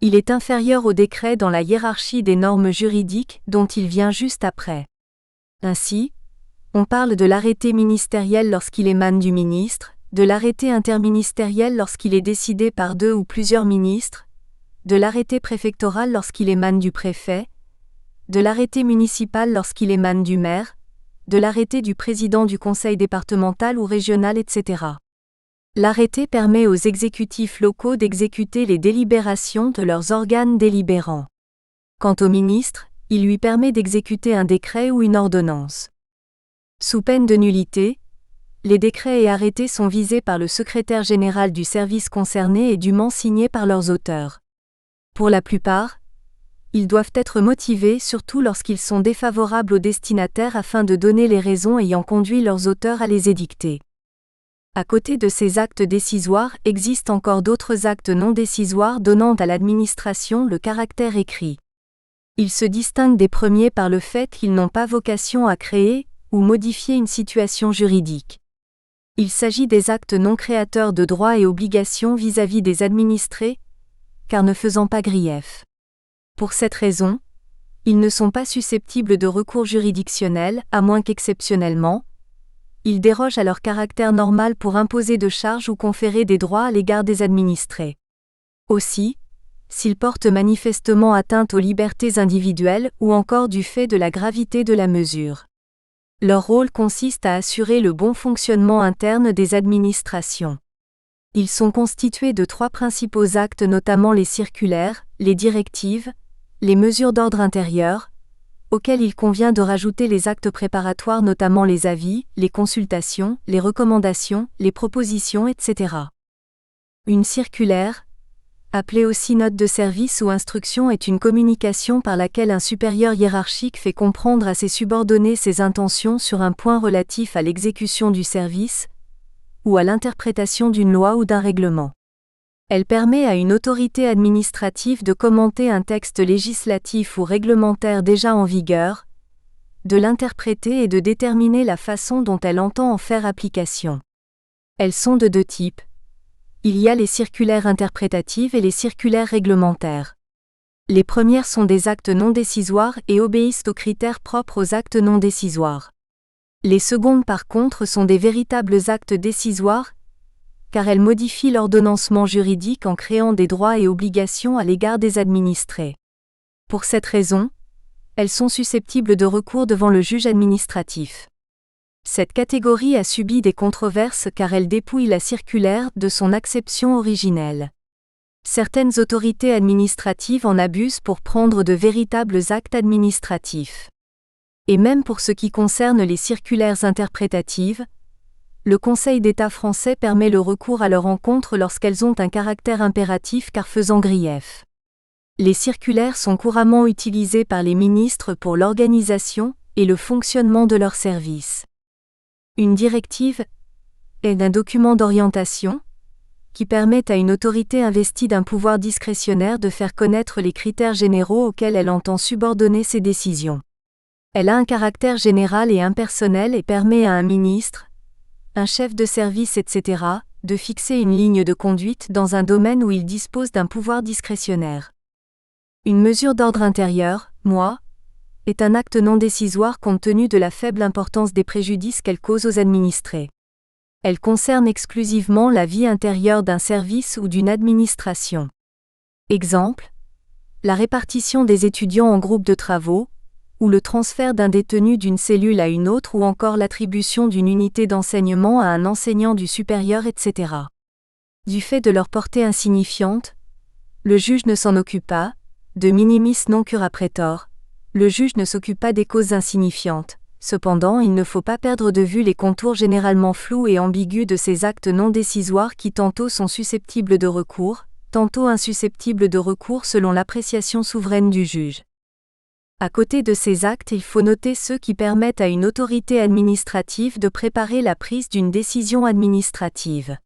Il est inférieur au décret dans la hiérarchie des normes juridiques dont il vient juste après. Ainsi, on parle de l'arrêté ministériel lorsqu'il émane du ministre, de l'arrêté interministériel lorsqu'il est décidé par deux ou plusieurs ministres, de l'arrêté préfectoral lorsqu'il émane du préfet, de l'arrêté municipal lorsqu'il émane du maire, de l'arrêté du président du conseil départemental ou régional, etc. L'arrêté permet aux exécutifs locaux d'exécuter les délibérations de leurs organes délibérants. Quant au ministre, il lui permet d'exécuter un décret ou une ordonnance. Sous peine de nullité, les décrets et arrêtés sont visés par le secrétaire général du service concerné et dûment signés par leurs auteurs. Pour la plupart, ils doivent être motivés surtout lorsqu'ils sont défavorables aux destinataires afin de donner les raisons ayant conduit leurs auteurs à les édicter. À côté de ces actes décisoires existent encore d'autres actes non décisoires donnant à l'administration le caractère écrit. Ils se distinguent des premiers par le fait qu'ils n'ont pas vocation à créer ou modifier une situation juridique. Il s'agit des actes non créateurs de droits et obligations vis-à-vis des administrés, car ne faisant pas grief. Pour cette raison, ils ne sont pas susceptibles de recours juridictionnel, à moins qu'exceptionnellement, ils dérogent à leur caractère normal pour imposer de charges ou conférer des droits à l'égard des administrés. Aussi, s'ils portent manifestement atteinte aux libertés individuelles ou encore du fait de la gravité de la mesure. Leur rôle consiste à assurer le bon fonctionnement interne des administrations. Ils sont constitués de 3 principaux actes, notamment les circulaires, les directives, les mesures d'ordre intérieur, auxquels il convient de rajouter les actes préparatoires, notamment les avis, les consultations, les recommandations, les propositions, etc. Une circulaire, appelée aussi note de service ou instruction, est une communication par laquelle un supérieur hiérarchique fait comprendre à ses subordonnés ses intentions sur un point relatif à l'exécution du service, ou à l'interprétation d'une loi ou d'un règlement. Elle permet à une autorité administrative de commenter un texte législatif ou réglementaire déjà en vigueur, de l'interpréter et de déterminer la façon dont elle entend en faire application. Elles sont de 2 types. Il y a les circulaires interprétatives et les circulaires réglementaires. Les premières sont des actes non décisoires et obéissent aux critères propres aux actes non décisoires. Les secondes par contre sont des véritables actes décisoires, car elles modifient l'ordonnancement juridique en créant des droits et obligations à l'égard des administrés. Pour cette raison, elles sont susceptibles de recours devant le juge administratif. Cette catégorie a subi des controverses car elle dépouille la circulaire de son acception originelle. Certaines autorités administratives en abusent pour prendre de véritables actes administratifs. Et même pour ce qui concerne les circulaires interprétatives, le Conseil d'État français permet le recours à leur encontre lorsqu'elles ont un caractère impératif car faisant grief. Les circulaires sont couramment utilisées par les ministres pour l'organisation et le fonctionnement de leurs services. Une directive est un document d'orientation qui permet à une autorité investie d'un pouvoir discrétionnaire de faire connaître les critères généraux auxquels elle entend subordonner ses décisions. Elle a un caractère général et impersonnel et permet à un ministre, un chef de service, etc., de fixer une ligne de conduite dans un domaine où il dispose d'un pouvoir discrétionnaire. Une mesure d'ordre intérieur, est un acte non décisoire compte tenu de la faible importance des préjudices qu'elle cause aux administrés. Elle concerne exclusivement la vie intérieure d'un service ou d'une administration. Exemple, la répartition des étudiants en groupes de travaux, ou le transfert d'un détenu d'une cellule à une autre, ou encore l'attribution d'une unité d'enseignement à un enseignant du supérieur, etc. Du fait de leur portée insignifiante, le juge ne s'en occupe pas, de minimis non cura praetor, le juge ne s'occupe pas des causes insignifiantes. Cependant, il ne faut pas perdre de vue les contours généralement flous et ambigus de ces actes non décisoires qui tantôt sont susceptibles de recours, tantôt insusceptibles de recours selon l'appréciation souveraine du juge. À côté de ces actes, il faut noter ceux qui permettent à une autorité administrative de préparer la prise d'une décision administrative.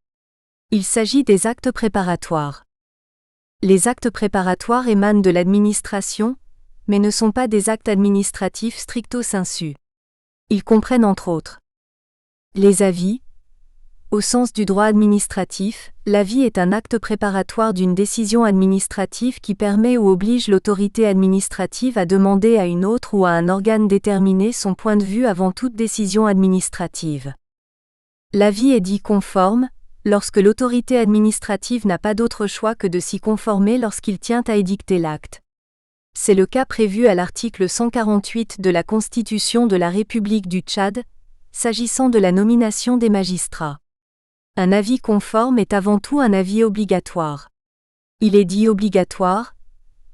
Il s'agit des actes préparatoires. Les actes préparatoires émanent de l'administration, mais ne sont pas des actes administratifs stricto sensu. Ils comprennent entre autres les avis. Au sens du droit administratif, l'avis est un acte préparatoire d'une décision administrative qui permet ou oblige l'autorité administrative à demander à une autre ou à un organe déterminé son point de vue avant toute décision administrative. L'avis est dit conforme, lorsque l'autorité administrative n'a pas d'autre choix que de s'y conformer lorsqu'il tient à édicter l'acte. C'est le cas prévu à l'article 148 de la Constitution de la République du Tchad, s'agissant de la nomination des magistrats. Un avis conforme est avant tout un avis obligatoire. Il est dit obligatoire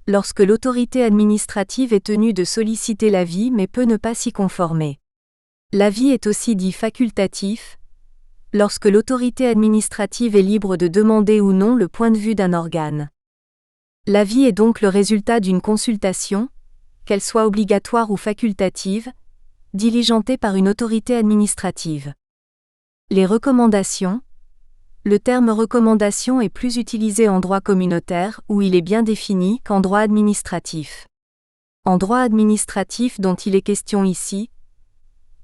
lorsque l'autorité administrative est tenue de solliciter l'avis mais peut ne pas s'y conformer. L'avis est aussi dit facultatif lorsque l'autorité administrative est libre de demander ou non le point de vue d'un organe. L'avis est donc le résultat d'une consultation, qu'elle soit obligatoire ou facultative, diligentée par une autorité administrative. Les recommandations. Le terme recommandation est plus utilisé en droit communautaire, où il est bien défini, qu'en droit administratif. En droit administratif dont il est question ici,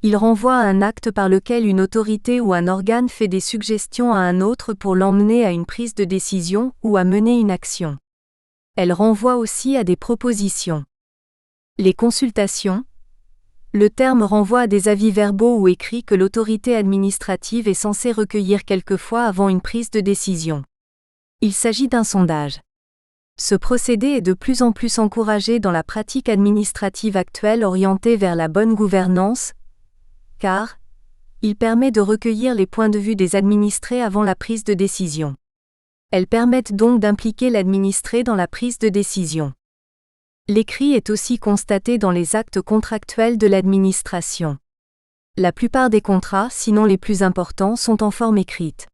il renvoie à un acte par lequel une autorité ou un organe fait des suggestions à un autre pour l'emmener à une prise de décision ou à mener une action. Elle renvoie aussi à des propositions. Les consultations. Le terme renvoie à des avis verbaux ou écrits que l'autorité administrative est censée recueillir quelquefois avant une prise de décision. Il s'agit d'un sondage. Ce procédé est de plus en plus encouragé dans la pratique administrative actuelle orientée vers la bonne gouvernance, car il permet de recueillir les points de vue des administrés avant la prise de décision. Elles permettent donc d'impliquer l'administré dans la prise de décision. L'écrit est aussi constaté dans les actes contractuels de l'administration. La plupart des contrats, sinon les plus importants, sont en forme écrite.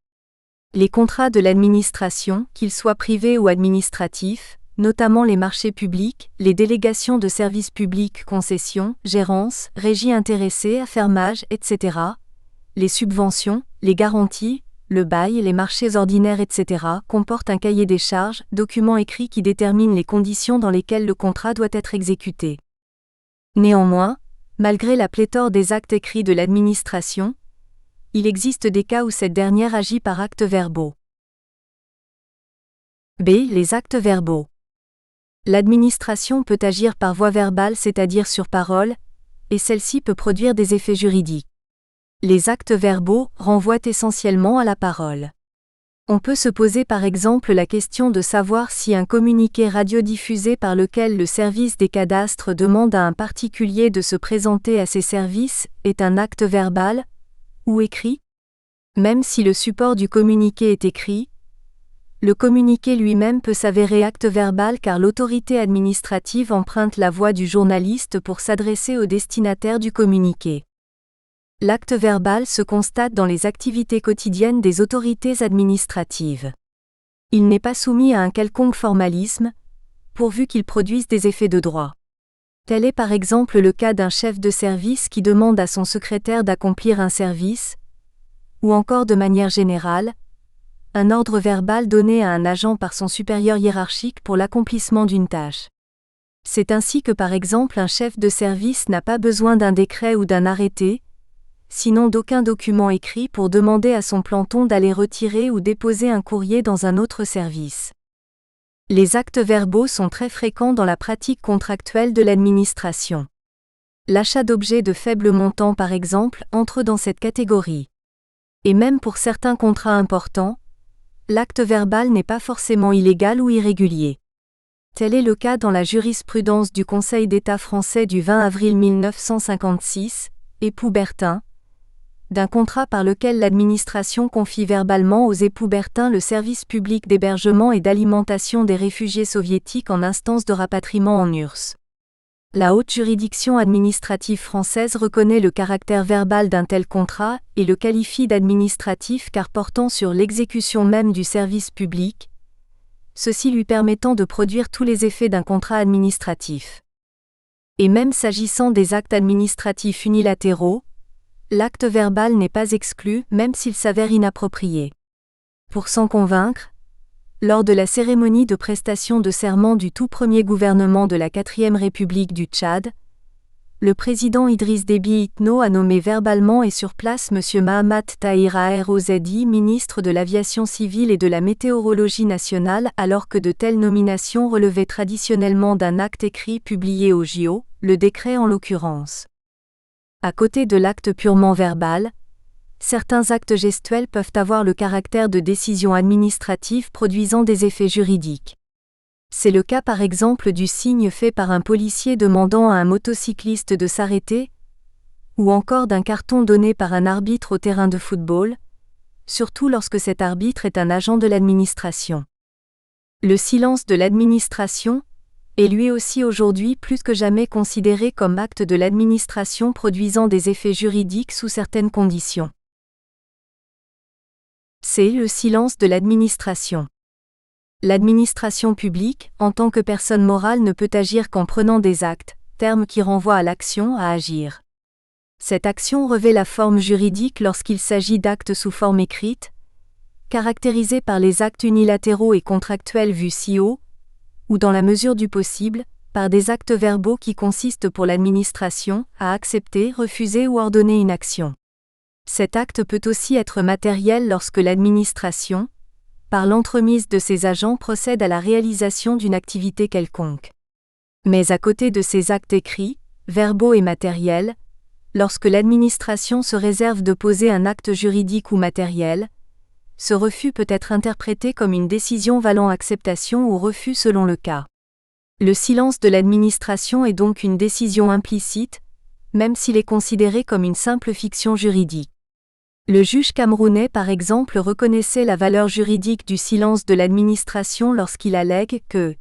Les contrats de l'administration, qu'ils soient privés ou administratifs, notamment les marchés publics, les délégations de services publics, concessions, gérance, régie intéressée, affermage, etc., les subventions, les garanties, le bail, les marchés ordinaires, etc., comportent un cahier des charges, document écrit qui détermine les conditions dans lesquelles le contrat doit être exécuté. Néanmoins, malgré la pléthore des actes écrits de l'administration, il existe des cas où cette dernière agit par actes verbaux. B. Les actes verbaux. L'administration peut agir par voie verbale, c'est-à-dire sur parole, et celle-ci peut produire des effets juridiques. Les actes verbaux renvoient essentiellement à la parole. On peut se poser par exemple la question de savoir si un communiqué radiodiffusé par lequel le service des cadastres demande à un particulier de se présenter à ses services est un acte verbal ou écrit. Même si le support du communiqué est écrit, le communiqué lui-même peut s'avérer acte verbal car l'autorité administrative emprunte la voix du journaliste pour s'adresser au destinataire du communiqué. L'acte verbal se constate dans les activités quotidiennes des autorités administratives. Il n'est pas soumis à un quelconque formalisme, pourvu qu'il produise des effets de droit. Tel est par exemple le cas d'un chef de service qui demande à son secrétaire d'accomplir un service, ou encore de manière générale, un ordre verbal donné à un agent par son supérieur hiérarchique pour l'accomplissement d'une tâche. C'est ainsi que par exemple un chef de service n'a pas besoin d'un décret ou d'un arrêté, sinon d'aucun document écrit pour demander à son planton d'aller retirer ou déposer un courrier dans un autre service. Les actes verbaux sont très fréquents dans la pratique contractuelle de l'administration. L'achat d'objets de faible montant par exemple entre dans cette catégorie. Et même pour certains contrats importants, l'acte verbal n'est pas forcément illégal ou irrégulier. Tel est le cas dans la jurisprudence du Conseil d'État français du 20 avril 1956, époux Bertin, d'un contrat par lequel l'administration confie verbalement aux époux Bertin le service public d'hébergement et d'alimentation des réfugiés soviétiques en instance de rapatriement en URSS. La haute juridiction administrative française reconnaît le caractère verbal d'un tel contrat et le qualifie d'administratif car portant sur l'exécution même du service public, ceci lui permettant de produire tous les effets d'un contrat administratif. Et même s'agissant des actes administratifs unilatéraux, l'acte verbal n'est pas exclu, même s'il s'avère inapproprié. Pour s'en convaincre, lors de la cérémonie de prestation de serment du tout premier gouvernement de la 4e République du Tchad, le président Idriss Déby Itno a nommé verbalement et sur place M. Mahamat Tahir Arozadi ministre de l'Aviation civile et de la Météorologie nationale alors que de telles nominations relevaient traditionnellement d'un acte écrit publié au JO, le décret en l'occurrence. À côté de l'acte purement verbal, certains actes gestuels peuvent avoir le caractère de décision administrative produisant des effets juridiques. C'est le cas par exemple du signe fait par un policier demandant à un motocycliste de s'arrêter, ou encore d'un carton donné par un arbitre au terrain de football, surtout lorsque cet arbitre est un agent de l'administration. Le silence de l'administration est lui aussi aujourd'hui plus que jamais considéré comme acte de l'administration produisant des effets juridiques sous certaines conditions. C'est le silence de l'administration. L'administration publique, en tant que personne morale, ne peut agir qu'en prenant des actes, terme qui renvoie à l'action à agir. Cette action revêt la forme juridique lorsqu'il s'agit d'actes sous forme écrite, caractérisés par les actes unilatéraux et contractuels vus ci haut, ou dans la mesure du possible, par des actes verbaux qui consistent pour l'administration à accepter, refuser ou ordonner une action. Cet acte peut aussi être matériel lorsque l'administration, par l'entremise de ses agents, procède à la réalisation d'une activité quelconque. Mais à côté de ces actes écrits, verbaux et matériels, lorsque l'administration se réserve de poser un acte juridique ou matériel, ce refus peut être interprété comme une décision valant acceptation ou refus selon le cas. Le silence de l'administration est donc une décision implicite, même s'il est considéré comme une simple fiction juridique. Le juge camerounais par exemple reconnaissait la valeur juridique du silence de l'administration lorsqu'il allègue que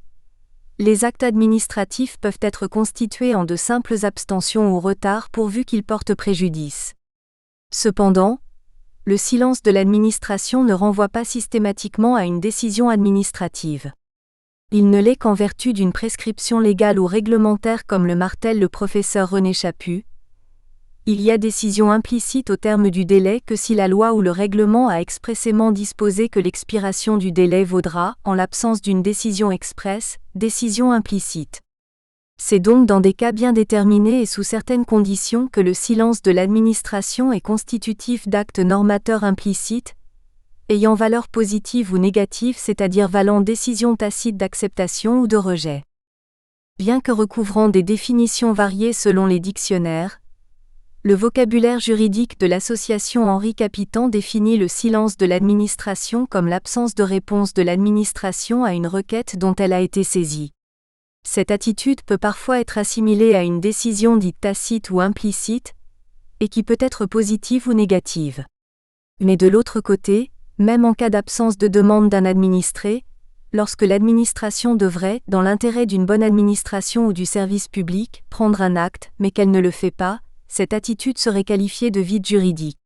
les actes administratifs peuvent être constitués en de simples abstentions ou retards pourvu qu'ils portent préjudice. Cependant, le silence de l'administration ne renvoie pas systématiquement à une décision administrative. Il ne l'est qu'en vertu d'une prescription légale ou réglementaire comme le martèle le professeur René Chaput. Il y a décision implicite au terme du délai que si la loi ou le règlement a expressément disposé que l'expiration du délai vaudra, en l'absence d'une décision expresse, décision implicite. C'est donc dans des cas bien déterminés et sous certaines conditions que le silence de l'administration est constitutif d'actes normateurs implicites, ayant valeur positive ou négative, c'est-à-dire valant décision tacite d'acceptation ou de rejet. Bien que recouvrant des définitions variées selon les dictionnaires, le vocabulaire juridique de l'association Henri Capitant définit le silence de l'administration comme l'absence de réponse de l'administration à une requête dont elle a été saisie. Cette attitude peut parfois être assimilée à une décision dite tacite ou implicite, et qui peut être positive ou négative. Mais de l'autre côté, même en cas d'absence de demande d'un administré, lorsque l'administration devrait, dans l'intérêt d'une bonne administration ou du service public, prendre un acte, mais qu'elle ne le fait pas, cette attitude serait qualifiée de vide juridique.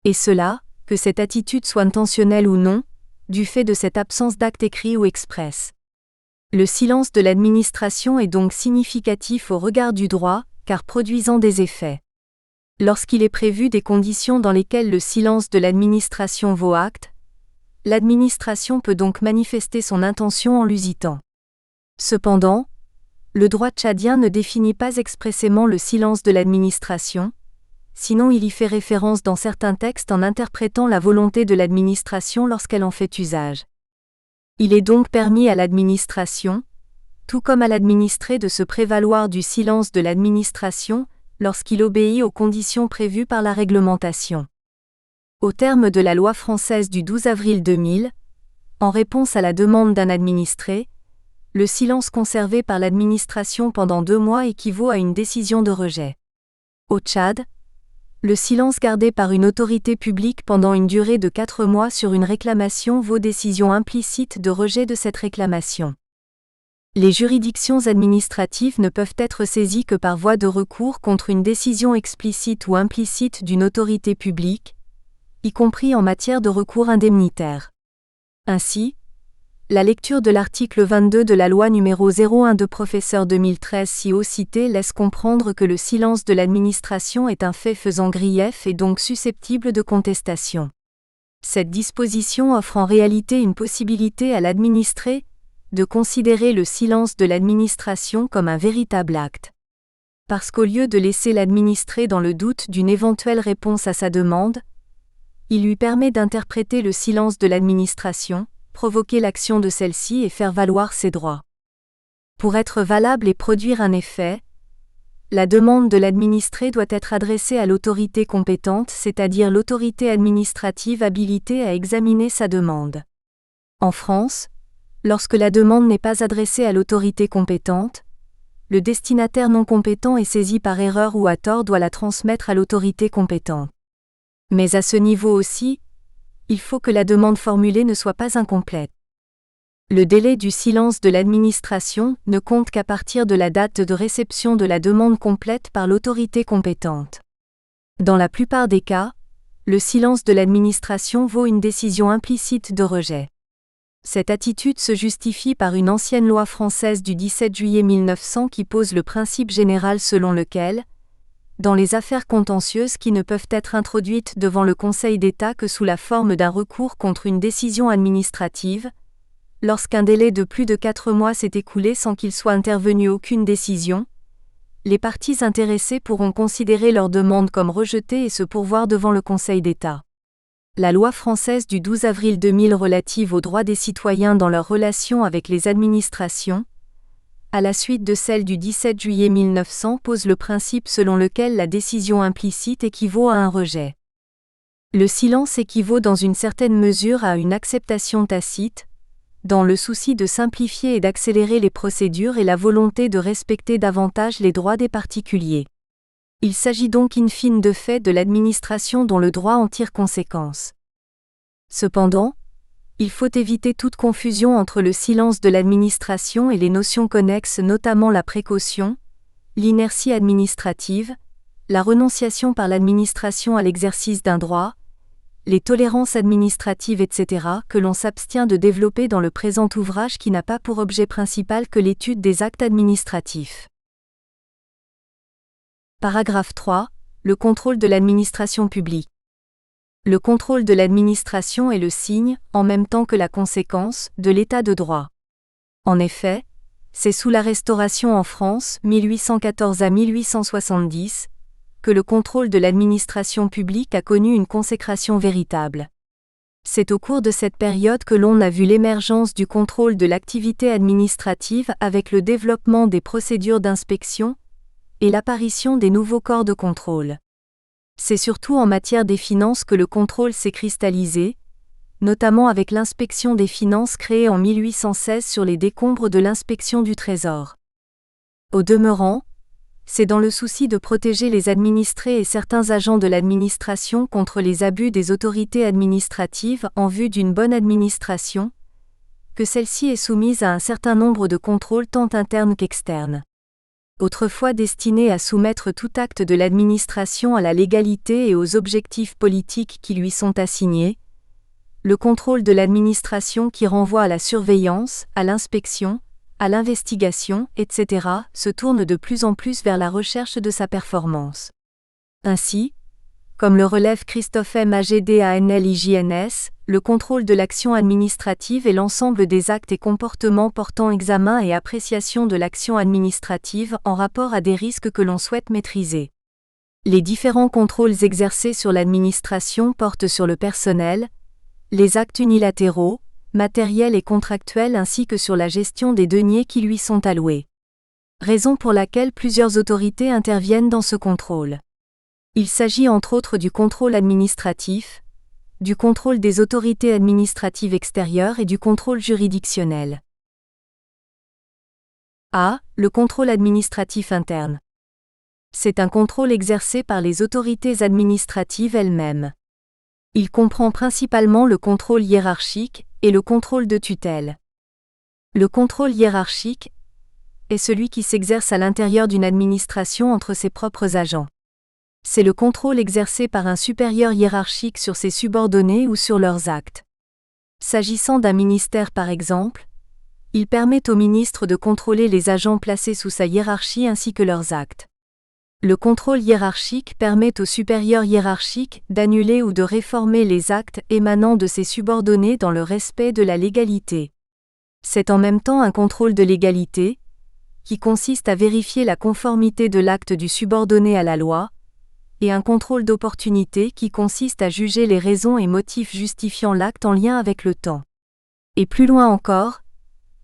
Et cela, que cette attitude soit intentionnelle ou non, du fait de cette absence d'acte écrit ou express. Le silence de l'administration est donc significatif au regard du droit, car produisant des effets. Lorsqu'il est prévu des conditions dans lesquelles le silence de l'administration vaut acte, l'administration peut donc manifester son intention en l'usitant. Cependant, le droit tchadien ne définit pas expressément le silence de l'administration, sinon il y fait référence dans certains textes en interprétant la volonté de l'administration lorsqu'elle en fait usage. Il est donc permis à l'administration, tout comme à l'administré de se prévaloir du silence de l'administration, lorsqu'il obéit aux conditions prévues par la réglementation. Au terme de la loi française du 12 avril 2000, en réponse à la demande d'un administré, le silence conservé par l'administration pendant 2 mois équivaut à une décision de rejet. Au Tchad, le silence gardé par une autorité publique pendant une durée de 4 mois sur une réclamation vaut décision implicite de rejet de cette réclamation. Les juridictions administratives ne peuvent être saisies que par voie de recours contre une décision explicite ou implicite d'une autorité publique, y compris en matière de recours indemnitaire. Ainsi, la lecture de l'article 22 de la loi n° 01 de professeur 2013 ci-haut cité laisse comprendre que le silence de l'administration est un fait faisant grief et donc susceptible de contestation. Cette disposition offre en réalité une possibilité à l'administré de considérer le silence de l'administration comme un véritable acte. Parce qu'au lieu de laisser l'administré dans le doute d'une éventuelle réponse à sa demande, il lui permet d'interpréter le silence de l'administration, provoquer l'action de celle-ci et faire valoir ses droits. Pour être valable et produire un effet, la demande de l'administré doit être adressée à l'autorité compétente, c'est-à-dire l'autorité administrative habilitée à examiner sa demande. En France, lorsque la demande n'est pas adressée à l'autorité compétente, le destinataire non compétent est saisi par erreur ou à tort doit la transmettre à l'autorité compétente. Mais à ce niveau aussi, il faut que la demande formulée ne soit pas incomplète. Le délai du silence de l'administration ne compte qu'à partir de la date de réception de la demande complète par l'autorité compétente. Dans la plupart des cas, le silence de l'administration vaut une décision implicite de rejet. Cette attitude se justifie par une ancienne loi française du 17 juillet 1900 qui pose le principe général selon lequel, dans les affaires contentieuses qui ne peuvent être introduites devant le Conseil d'État que sous la forme d'un recours contre une décision administrative, lorsqu'un délai de plus de 4 mois s'est écoulé sans qu'il soit intervenu aucune décision, les parties intéressées pourront considérer leur demande comme rejetée et se pourvoir devant le Conseil d'État. La loi française du 12 avril 2000 relative aux droits des citoyens dans leurs relations avec les administrations, à la suite de celle du 17 juillet 1900, pose le principe selon lequel la décision implicite équivaut à un rejet. Le silence équivaut dans une certaine mesure à une acceptation tacite, dans le souci de simplifier et d'accélérer les procédures et la volonté de respecter davantage les droits des particuliers. Il s'agit donc in fine de fait de l'administration dont le droit en tire conséquence. Cependant, il faut éviter toute confusion entre le silence de l'administration et les notions connexes, notamment la précaution, l'inertie administrative, la renonciation par l'administration à l'exercice d'un droit, les tolérances administratives, etc., que l'on s'abstient de développer dans le présent ouvrage qui n'a pas pour objet principal que l'étude des actes administratifs. Paragraphe 3. Le contrôle de l'administration publique. Le contrôle de l'administration est le signe, en même temps que la conséquence, de l'état de droit. En effet, c'est sous la Restauration en France, 1814 à 1870, que le contrôle de l'administration publique a connu une consécration véritable. C'est au cours de cette période que l'on a vu l'émergence du contrôle de l'activité administrative avec le développement des procédures d'inspection et l'apparition des nouveaux corps de contrôle. C'est surtout en matière des finances que le contrôle s'est cristallisé, notamment avec l'inspection des finances créée en 1816 sur les décombres de l'inspection du Trésor. Au demeurant, c'est dans le souci de protéger les administrés et certains agents de l'administration contre les abus des autorités administratives en vue d'une bonne administration, que celle-ci est soumise à un certain nombre de contrôles tant internes qu'externes. Autrefois destiné à soumettre tout acte de l'administration à la légalité et aux objectifs politiques qui lui sont assignés, le contrôle de l'administration qui renvoie à la surveillance, à l'inspection, à l'investigation, etc., se tourne de plus en plus vers la recherche de sa performance. Ainsi, comme le relève Christophe M. Agdanlijns, le contrôle de l'action administrative est l'ensemble des actes et comportements portant examen et appréciation de l'action administrative en rapport à des risques que l'on souhaite maîtriser. Les différents contrôles exercés sur l'administration portent sur le personnel, les actes unilatéraux, matériels et contractuels ainsi que sur la gestion des deniers qui lui sont alloués. Raison pour laquelle plusieurs autorités interviennent dans ce contrôle. Il s'agit entre autres du contrôle administratif, du contrôle des autorités administratives extérieures et du contrôle juridictionnel. A. Le contrôle administratif interne. C'est un contrôle exercé par les autorités administratives elles-mêmes. Il comprend principalement le contrôle hiérarchique et le contrôle de tutelle. Le contrôle hiérarchique est celui qui s'exerce à l'intérieur d'une administration entre ses propres agents. C'est le contrôle exercé par un supérieur hiérarchique sur ses subordonnés ou sur leurs actes. S'agissant d'un ministère par exemple, il permet au ministre de contrôler les agents placés sous sa hiérarchie ainsi que leurs actes. Le contrôle hiérarchique permet au supérieur hiérarchique d'annuler ou de réformer les actes émanant de ses subordonnés dans le respect de la légalité. C'est en même temps un contrôle de légalité, qui consiste à vérifier la conformité de l'acte du subordonné à la loi, et un contrôle d'opportunité qui consiste à juger les raisons et motifs justifiant l'acte en lien avec le temps. Et plus loin encore,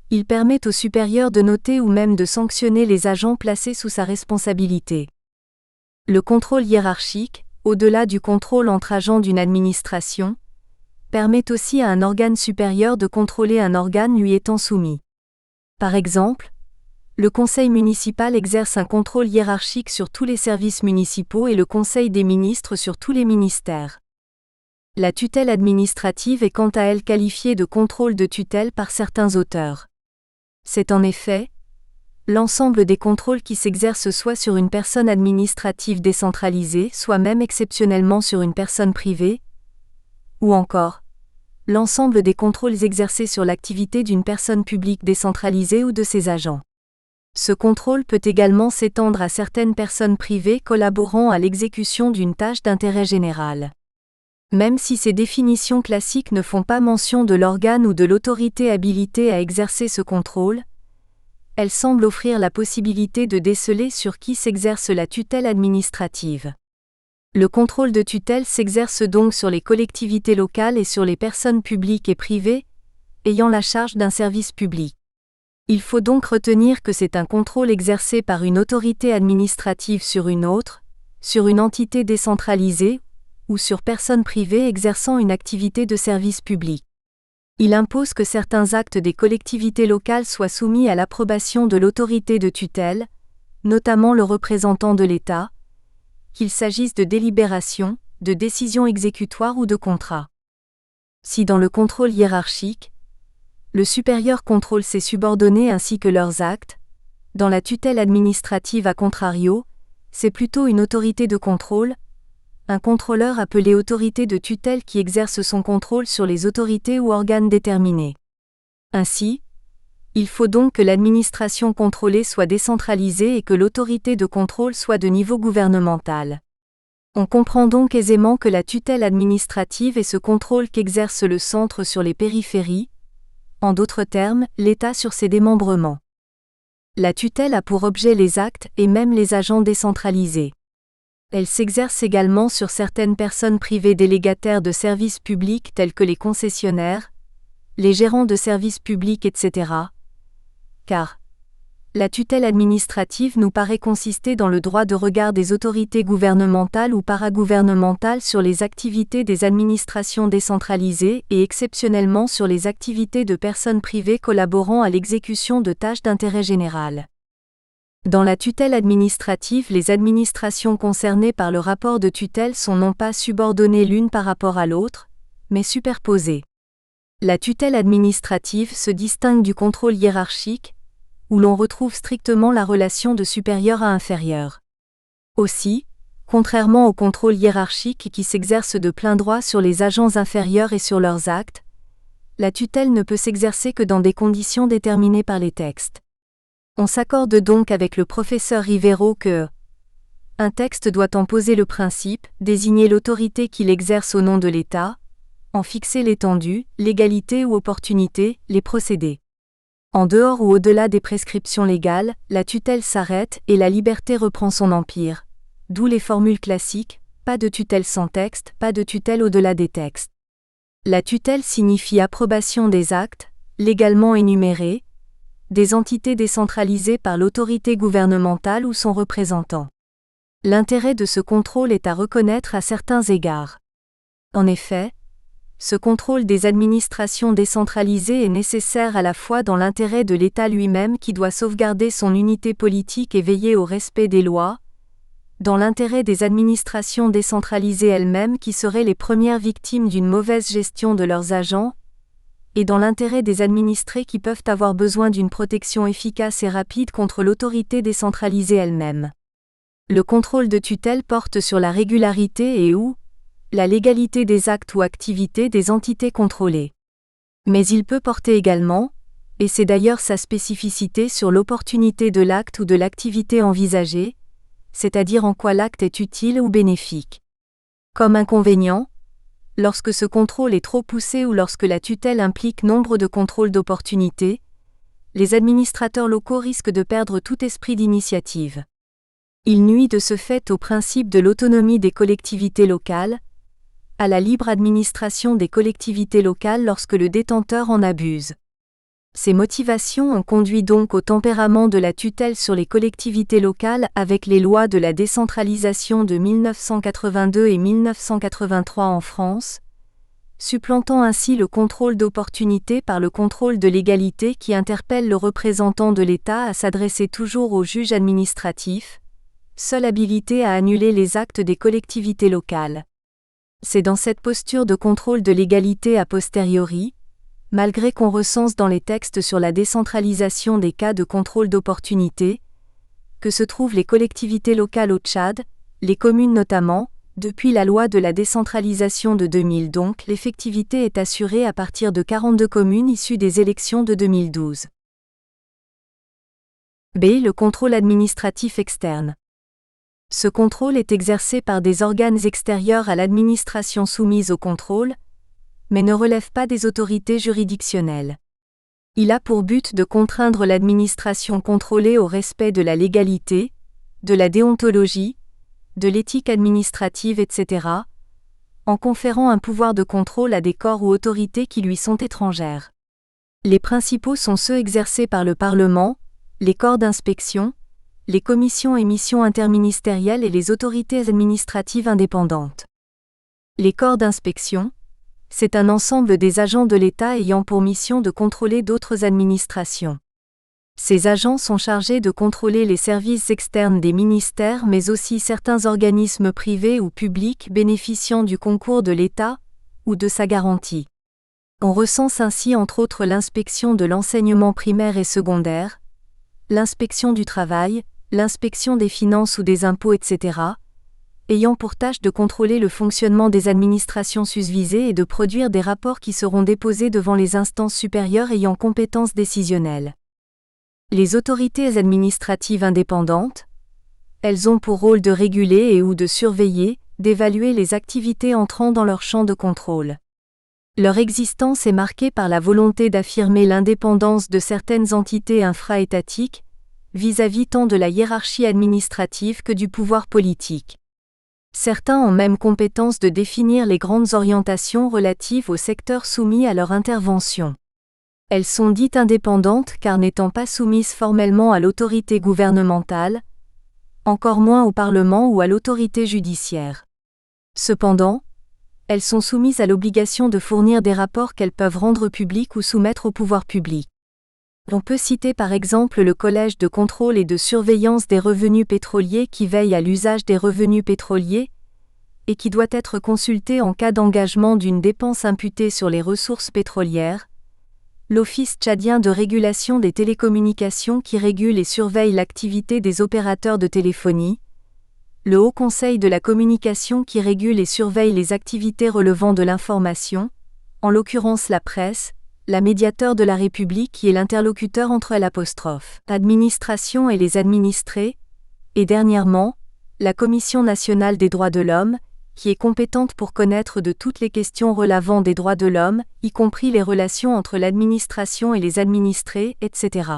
il permet au supérieur de noter ou même de sanctionner les agents placés sous sa responsabilité. Le contrôle hiérarchique, au-delà du contrôle entre agents d'une administration, permet aussi à un organe supérieur de contrôler un organe lui étant soumis. Par exemple, le conseil municipal exerce un contrôle hiérarchique sur tous les services municipaux et le conseil des ministres sur tous les ministères. La tutelle administrative est quant à elle qualifiée de contrôle de tutelle par certains auteurs. C'est en effet l'ensemble des contrôles qui s'exercent soit sur une personne administrative décentralisée, soit même exceptionnellement sur une personne privée, ou encore l'ensemble des contrôles exercés sur l'activité d'une personne publique décentralisée ou de ses agents. Ce contrôle peut également s'étendre à certaines personnes privées collaborant à l'exécution d'une tâche d'intérêt général. Même si ces définitions classiques ne font pas mention de l'organe ou de l'autorité habilitée à exercer ce contrôle, elles semblent offrir la possibilité de déceler sur qui s'exerce la tutelle administrative. Le contrôle de tutelle s'exerce donc sur les collectivités locales et sur les personnes publiques et privées ayant la charge d'un service public. Il faut donc retenir que c'est un contrôle exercé par une autorité administrative sur une autre, sur une entité décentralisée, ou sur personnes privées exerçant une activité de service public. Il impose que certains actes des collectivités locales soient soumis à l'approbation de l'autorité de tutelle, notamment le représentant de l'État, qu'il s'agisse de délibérations, de décisions exécutoires ou de contrats. Si dans le contrôle hiérarchique, le supérieur contrôle ses subordonnés ainsi que leurs actes, dans la tutelle administrative à contrario, c'est plutôt une autorité de contrôle, un contrôleur appelé autorité de tutelle qui exerce son contrôle sur les autorités ou organes déterminés. Ainsi, il faut donc que l'administration contrôlée soit décentralisée et que l'autorité de contrôle soit de niveau gouvernemental. On comprend donc aisément que la tutelle administrative est ce contrôle qu'exerce le centre sur les périphéries, en d'autres termes, l'État sur ses démembrements. La tutelle a pour objet les actes et même les agents décentralisés. Elle s'exerce également sur certaines personnes privées délégataires de services publics tels que les concessionnaires, les gérants de services publics, etc. Car la tutelle administrative nous paraît consister dans le droit de regard des autorités gouvernementales ou paragouvernementales sur les activités des administrations décentralisées et exceptionnellement sur les activités de personnes privées collaborant à l'exécution de tâches d'intérêt général. Dans la tutelle administrative, les administrations concernées par le rapport de tutelle sont non pas subordonnées l'une par rapport à l'autre, mais superposées. La tutelle administrative se distingue du contrôle hiérarchique, où l'on retrouve strictement la relation de supérieur à inférieur. Aussi, contrairement au contrôle hiérarchique qui s'exerce de plein droit sur les agents inférieurs et sur leurs actes, la tutelle ne peut s'exercer que dans des conditions déterminées par les textes. On s'accorde donc avec le professeur Rivero que un texte doit en poser le principe, désigner l'autorité qu'il exerce au nom de l'État, en fixer l'étendue, l'égalité ou opportunité, les procédés. En dehors ou au-delà des prescriptions légales, la tutelle s'arrête et la liberté reprend son empire. D'où les formules classiques, pas de tutelle sans texte, pas de tutelle au-delà des textes. La tutelle signifie approbation des actes, légalement énumérés, des entités décentralisées par l'autorité gouvernementale ou son représentant. L'intérêt de ce contrôle est à reconnaître à certains égards. En effet, ce contrôle des administrations décentralisées est nécessaire à la fois dans l'intérêt de l'État lui-même qui doit sauvegarder son unité politique et veiller au respect des lois, dans l'intérêt des administrations décentralisées elles-mêmes qui seraient les premières victimes d'une mauvaise gestion de leurs agents, et dans l'intérêt des administrés qui peuvent avoir besoin d'une protection efficace et rapide contre l'autorité décentralisée elle-même. Le contrôle de tutelle porte sur la régularité et ou la légalité des actes ou activités des entités contrôlées. Mais il peut porter également, et c'est d'ailleurs sa spécificité, sur l'opportunité de l'acte ou de l'activité envisagée, c'est-à-dire en quoi l'acte est utile ou bénéfique. Comme inconvénient, lorsque ce contrôle est trop poussé ou lorsque la tutelle implique nombre de contrôles d'opportunité, les administrateurs locaux risquent de perdre tout esprit d'initiative. Il nuit de ce fait au principe de l'autonomie des collectivités locales, à la libre administration des collectivités locales lorsque le détenteur en abuse. Ces motivations ont conduit donc au tempérament de la tutelle sur les collectivités locales avec les lois de la décentralisation de 1982 et 1983 en France, supplantant ainsi le contrôle d'opportunité par le contrôle de légalité qui interpelle le représentant de l'État à s'adresser toujours au juge administratif, seule habilité à annuler les actes des collectivités locales. C'est dans cette posture de contrôle de légalité a posteriori, malgré qu'on recense dans les textes sur la décentralisation des cas de contrôle d'opportunité, que se trouvent les collectivités locales au Tchad, les communes notamment. Depuis la loi de la décentralisation de 2000 donc, l'effectivité est assurée à partir de 42 communes issues des élections de 2012. B. Le contrôle administratif externe. Ce contrôle est exercé par des organes extérieurs à l'administration soumise au contrôle, mais ne relève pas des autorités juridictionnelles. Il a pour but de contraindre l'administration contrôlée au respect de la légalité, de la déontologie, de l'éthique administrative, etc., en conférant un pouvoir de contrôle à des corps ou autorités qui lui sont étrangères. Les principaux sont ceux exercés par le Parlement, les corps d'inspection, les commissions et missions interministérielles et les autorités administratives indépendantes. Les corps d'inspection, c'est un ensemble des agents de l'État ayant pour mission de contrôler d'autres administrations. Ces agents sont chargés de contrôler les services externes des ministères mais aussi certains organismes privés ou publics bénéficiant du concours de l'État ou de sa garantie. On recense ainsi entre autres l'inspection de l'enseignement primaire et secondaire, l'inspection du travail, l'inspection des finances ou des impôts, etc., ayant pour tâche de contrôler le fonctionnement des administrations susvisées et de produire des rapports qui seront déposés devant les instances supérieures ayant compétence décisionnelle. Les autorités administratives indépendantes, elles ont pour rôle de réguler et ou de surveiller, d'évaluer les activités entrant dans leur champ de contrôle. Leur existence est marquée par la volonté d'affirmer l'indépendance de certaines entités infra-étatiques, vis-à-vis tant de la hiérarchie administrative que du pouvoir politique. Certains ont même compétence de définir les grandes orientations relatives aux secteurs soumis à leur intervention. Elles sont dites indépendantes car n'étant pas soumises formellement à l'autorité gouvernementale, encore moins au Parlement ou à l'autorité judiciaire. Cependant, elles sont soumises à l'obligation de fournir des rapports qu'elles peuvent rendre publics ou soumettre au pouvoir public. On peut citer par exemple le Collège de contrôle et de surveillance des revenus pétroliers qui veille à l'usage des revenus pétroliers et qui doit être consulté en cas d'engagement d'une dépense imputée sur les ressources pétrolières, l'Office tchadien de régulation des télécommunications qui régule et surveille l'activité des opérateurs de téléphonie, le Haut Conseil de la communication qui régule et surveille les activités relevant de l'information, en l'occurrence la presse, la médiateur de la République qui est l'interlocuteur entre l'administration et les administrés, et dernièrement, la Commission nationale des droits de l'homme, qui est compétente pour connaître de toutes les questions relevant des droits de l'homme, y compris les relations entre l'administration et les administrés, etc.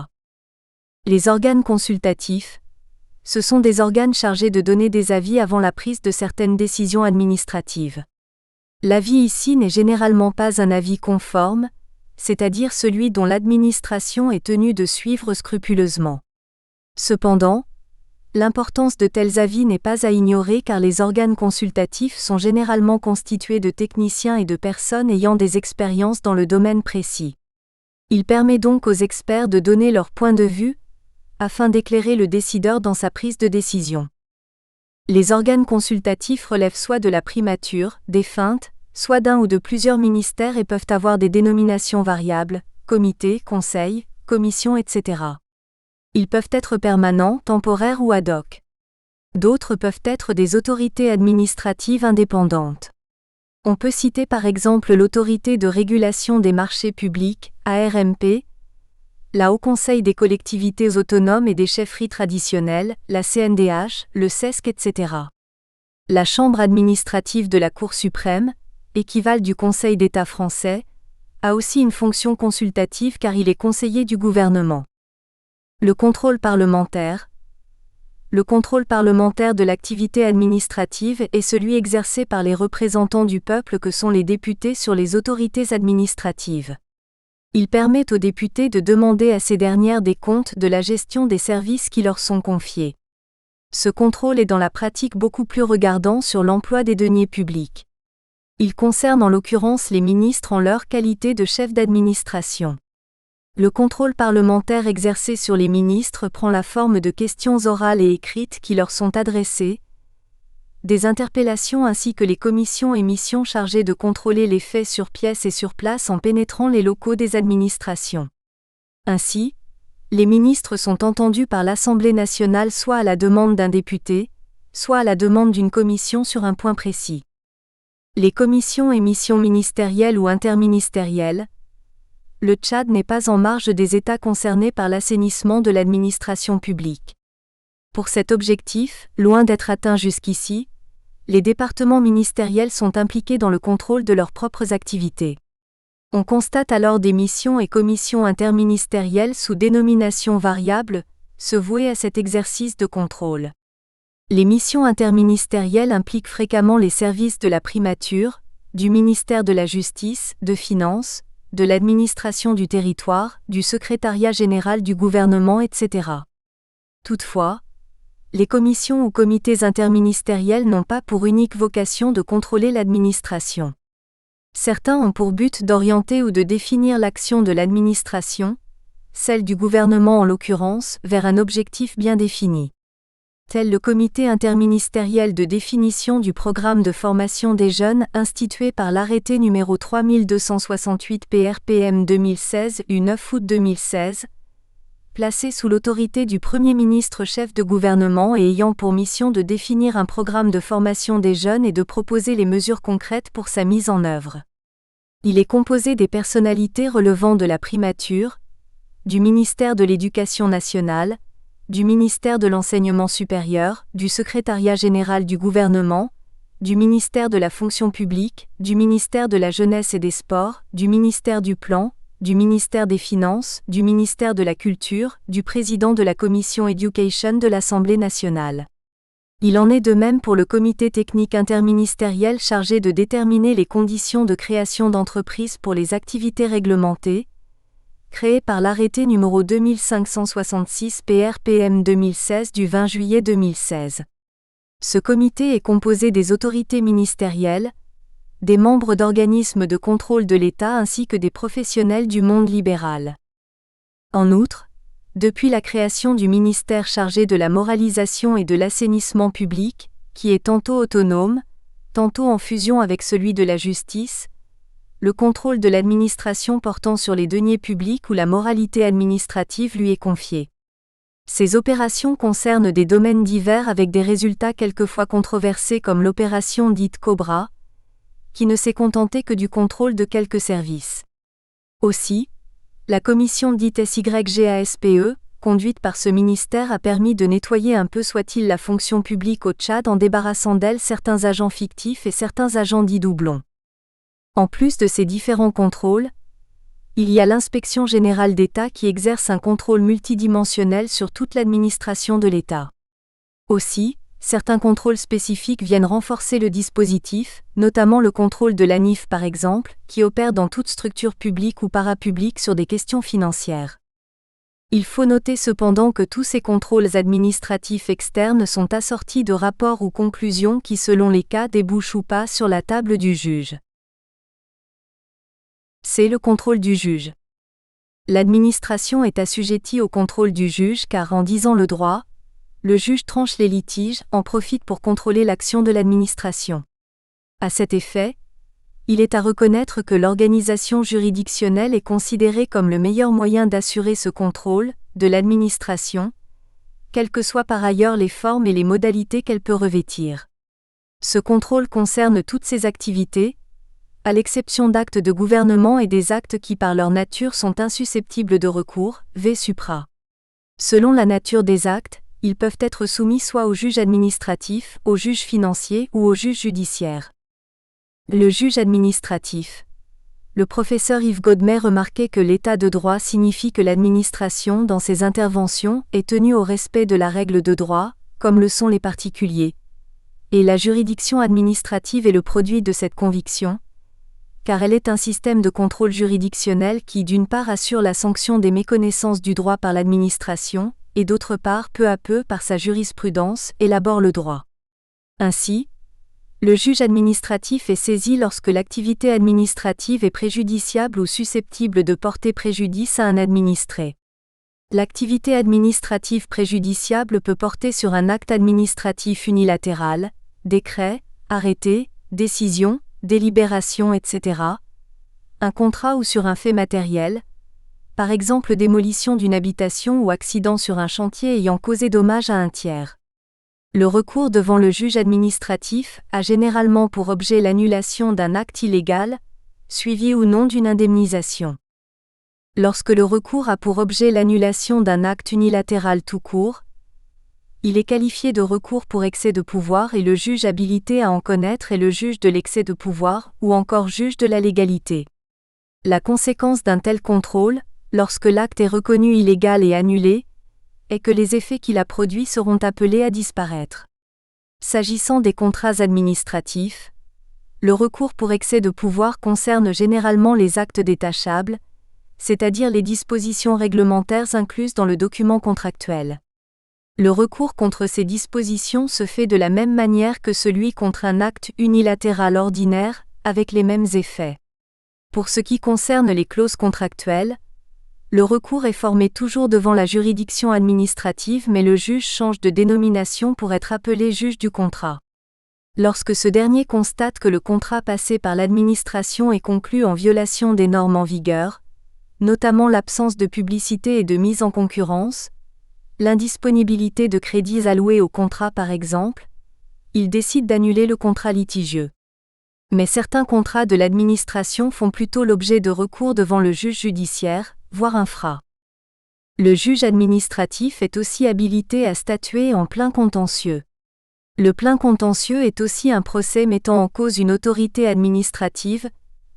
Les organes consultatifs, ce sont des organes chargés de donner des avis avant la prise de certaines décisions administratives. L'avis ici n'est généralement pas un avis conforme, c'est-à-dire celui dont l'administration est tenue de suivre scrupuleusement. Cependant, l'importance de tels avis n'est pas à ignorer car les organes consultatifs sont généralement constitués de techniciens et de personnes ayant des expériences dans le domaine précis. Il permet donc aux experts de donner leur point de vue, afin d'éclairer le décideur dans sa prise de décision. Les organes consultatifs relèvent soit de la primature, des feintes, soit d'un ou de plusieurs ministères et peuvent avoir des dénominations variables, comité, conseil, commission, etc. Ils peuvent être permanents, temporaires ou ad hoc. D'autres peuvent être des autorités administratives indépendantes. On peut citer par exemple l'Autorité de régulation des marchés publics, ARMP, la Haut Conseil des collectivités autonomes et des chefferies traditionnelles, la CNDH, le CESC, etc. La Chambre administrative de la Cour suprême, équivalent du Conseil d'État français, a aussi une fonction consultative car il est conseiller du gouvernement. Le contrôle parlementaire. Le contrôle parlementaire de l'activité administrative est celui exercé par les représentants du peuple que sont les députés sur les autorités administratives. Il permet aux députés de demander à ces dernières des comptes de la gestion des services qui leur sont confiés. Ce contrôle est dans la pratique beaucoup plus regardant sur l'emploi des deniers publics. Il concerne en l'occurrence les ministres en leur qualité de chef d'administration. Le contrôle parlementaire exercé sur les ministres prend la forme de questions orales et écrites qui leur sont adressées, des interpellations ainsi que les commissions et missions chargées de contrôler les faits sur pièce et sur place en pénétrant les locaux des administrations. Ainsi, les ministres sont entendus par l'Assemblée nationale soit à la demande d'un député, soit à la demande d'une commission sur un point précis. Les commissions et missions ministérielles ou interministérielles. Le Tchad n'est pas en marge des États concernés par l'assainissement de l'administration publique. Pour cet objectif, loin d'être atteint jusqu'ici, les départements ministériels sont impliqués dans le contrôle de leurs propres activités. On constate alors des missions et commissions interministérielles sous dénomination variable, se vouer à cet exercice de contrôle. Les missions interministérielles impliquent fréquemment les services de la primature, du ministère de la Justice, de Finances, de l'administration du territoire, du secrétariat général du gouvernement, etc. Toutefois, Les commissions ou comités interministériels n'ont pas pour unique vocation de contrôler l'administration. Certains ont pour but d'orienter ou de définir l'action de l'administration, celle du gouvernement en l'occurrence, vers un objectif bien défini. Tel le comité interministériel de définition du programme de formation des jeunes institué par l'arrêté numéro 3268 PRPM 2016 du 9 août 2016, placé sous l'autorité du Premier ministre chef de gouvernement et ayant pour mission de définir un programme de formation des jeunes et de proposer les mesures concrètes pour sa mise en œuvre. Il est composé des personnalités relevant de la primature, du ministère de l'Éducation nationale, du ministère de l'Enseignement supérieur, du secrétariat général du gouvernement, du ministère de la fonction publique, du ministère de la jeunesse et des sports, du ministère du plan, du ministère des Finances, du ministère de la Culture, du président de la commission Education de l'Assemblée nationale. Il en est de même pour le comité technique interministériel chargé de déterminer les conditions de création d'entreprises pour les activités réglementées, créé par l'arrêté numéro 2566 PRPM 2016 du 20 juillet 2016. Ce comité est composé des autorités ministérielles, des membres d'organismes de contrôle de l'État ainsi que des professionnels du monde libéral. En outre, depuis la création du ministère chargé de la moralisation et de l'assainissement public, qui est tantôt autonome, tantôt en fusion avec celui de la justice, le contrôle de l'administration portant sur les deniers publics ou la moralité administrative lui est confié. Ces opérations concernent des domaines divers avec des résultats quelquefois controversés comme l'opération dite Cobra, qui ne s'est contentée que du contrôle de quelques services. Aussi, la commission dite SYGASPE, conduite par ce ministère a permis de nettoyer un peu soit-il la fonction publique au Tchad en débarrassant d'elle certains agents fictifs et certains agents dits doublons. En plus de ces différents contrôles, il y a l'Inspection générale d'État qui exerce un contrôle multidimensionnel sur toute l'administration de l'État. Aussi, certains contrôles spécifiques viennent renforcer le dispositif, notamment le contrôle de l'ANIF par exemple, qui opère dans toute structure publique ou parapublique sur des questions financières. Il faut noter cependant que tous ces contrôles administratifs externes sont assortis de rapports ou conclusions qui selon les cas débouchent ou pas sur la table du juge. C'est le contrôle du juge. L'administration est assujettie au contrôle du juge car en disant le droit, le juge tranche les litiges, en profite pour contrôler l'action de l'administration. À cet effet, il est à reconnaître que l'organisation juridictionnelle est considérée comme le meilleur moyen d'assurer ce contrôle de l'administration, quelles que soient par ailleurs les formes et les modalités qu'elle peut revêtir. Ce contrôle concerne toutes ces activités, à l'exception d'actes de gouvernement et des actes qui par leur nature sont insusceptibles de recours, v. supra. Selon la nature des actes, ils peuvent être soumis soit au juge administratif, au juge financier ou au juge judiciaire. Le juge administratif. Le professeur Yves Godmet remarquait que l'état de droit signifie que l'administration, dans ses interventions, est tenue au respect de la règle de droit, comme le sont les particuliers. Et la juridiction administrative est le produit de cette conviction, car elle est un système de contrôle juridictionnel qui d'une part assure la sanction des méconnaissances du droit par l'administration, et d'autre part peu à peu par sa jurisprudence élabore le droit. Ainsi, le juge administratif est saisi lorsque l'activité administrative est préjudiciable ou susceptible de porter préjudice à un administré. L'activité administrative préjudiciable peut porter sur un acte administratif unilatéral, décret, arrêté, décision, délibération, etc., un contrat ou sur un fait matériel, par exemple démolition d'une habitation ou accident sur un chantier ayant causé dommage à un tiers. Le recours devant le juge administratif a généralement pour objet l'annulation d'un acte illégal, suivi ou non d'une indemnisation. Lorsque le recours a pour objet l'annulation d'un acte unilatéral tout court, il est qualifié de recours pour excès de pouvoir et le juge habilité à en connaître est le juge de l'excès de pouvoir ou encore juge de la légalité. La conséquence d'un tel contrôle, lorsque l'acte est reconnu illégal et annulé, est que les effets qu'il a produits seront appelés à disparaître. S'agissant des contrats administratifs, le recours pour excès de pouvoir concerne généralement les actes détachables, c'est-à-dire les dispositions réglementaires incluses dans le document contractuel. Le recours contre ces dispositions se fait de la même manière que celui contre un acte unilatéral ordinaire, avec les mêmes effets. Pour ce qui concerne les clauses contractuelles, le recours est formé toujours devant la juridiction administrative, mais le juge change de dénomination pour être appelé juge du contrat. Lorsque ce dernier constate que le contrat passé par l'administration est conclu en violation des normes en vigueur, notamment l'absence de publicité et de mise en concurrence, l'indisponibilité de crédits alloués au contrat par exemple, il décide d'annuler le contrat litigieux. Mais certains contrats de l'administration font plutôt l'objet de recours devant le juge judiciaire, voire infra. Le juge administratif est aussi habilité à statuer en plein contentieux. Le plein contentieux est aussi un procès mettant en cause une autorité administrative,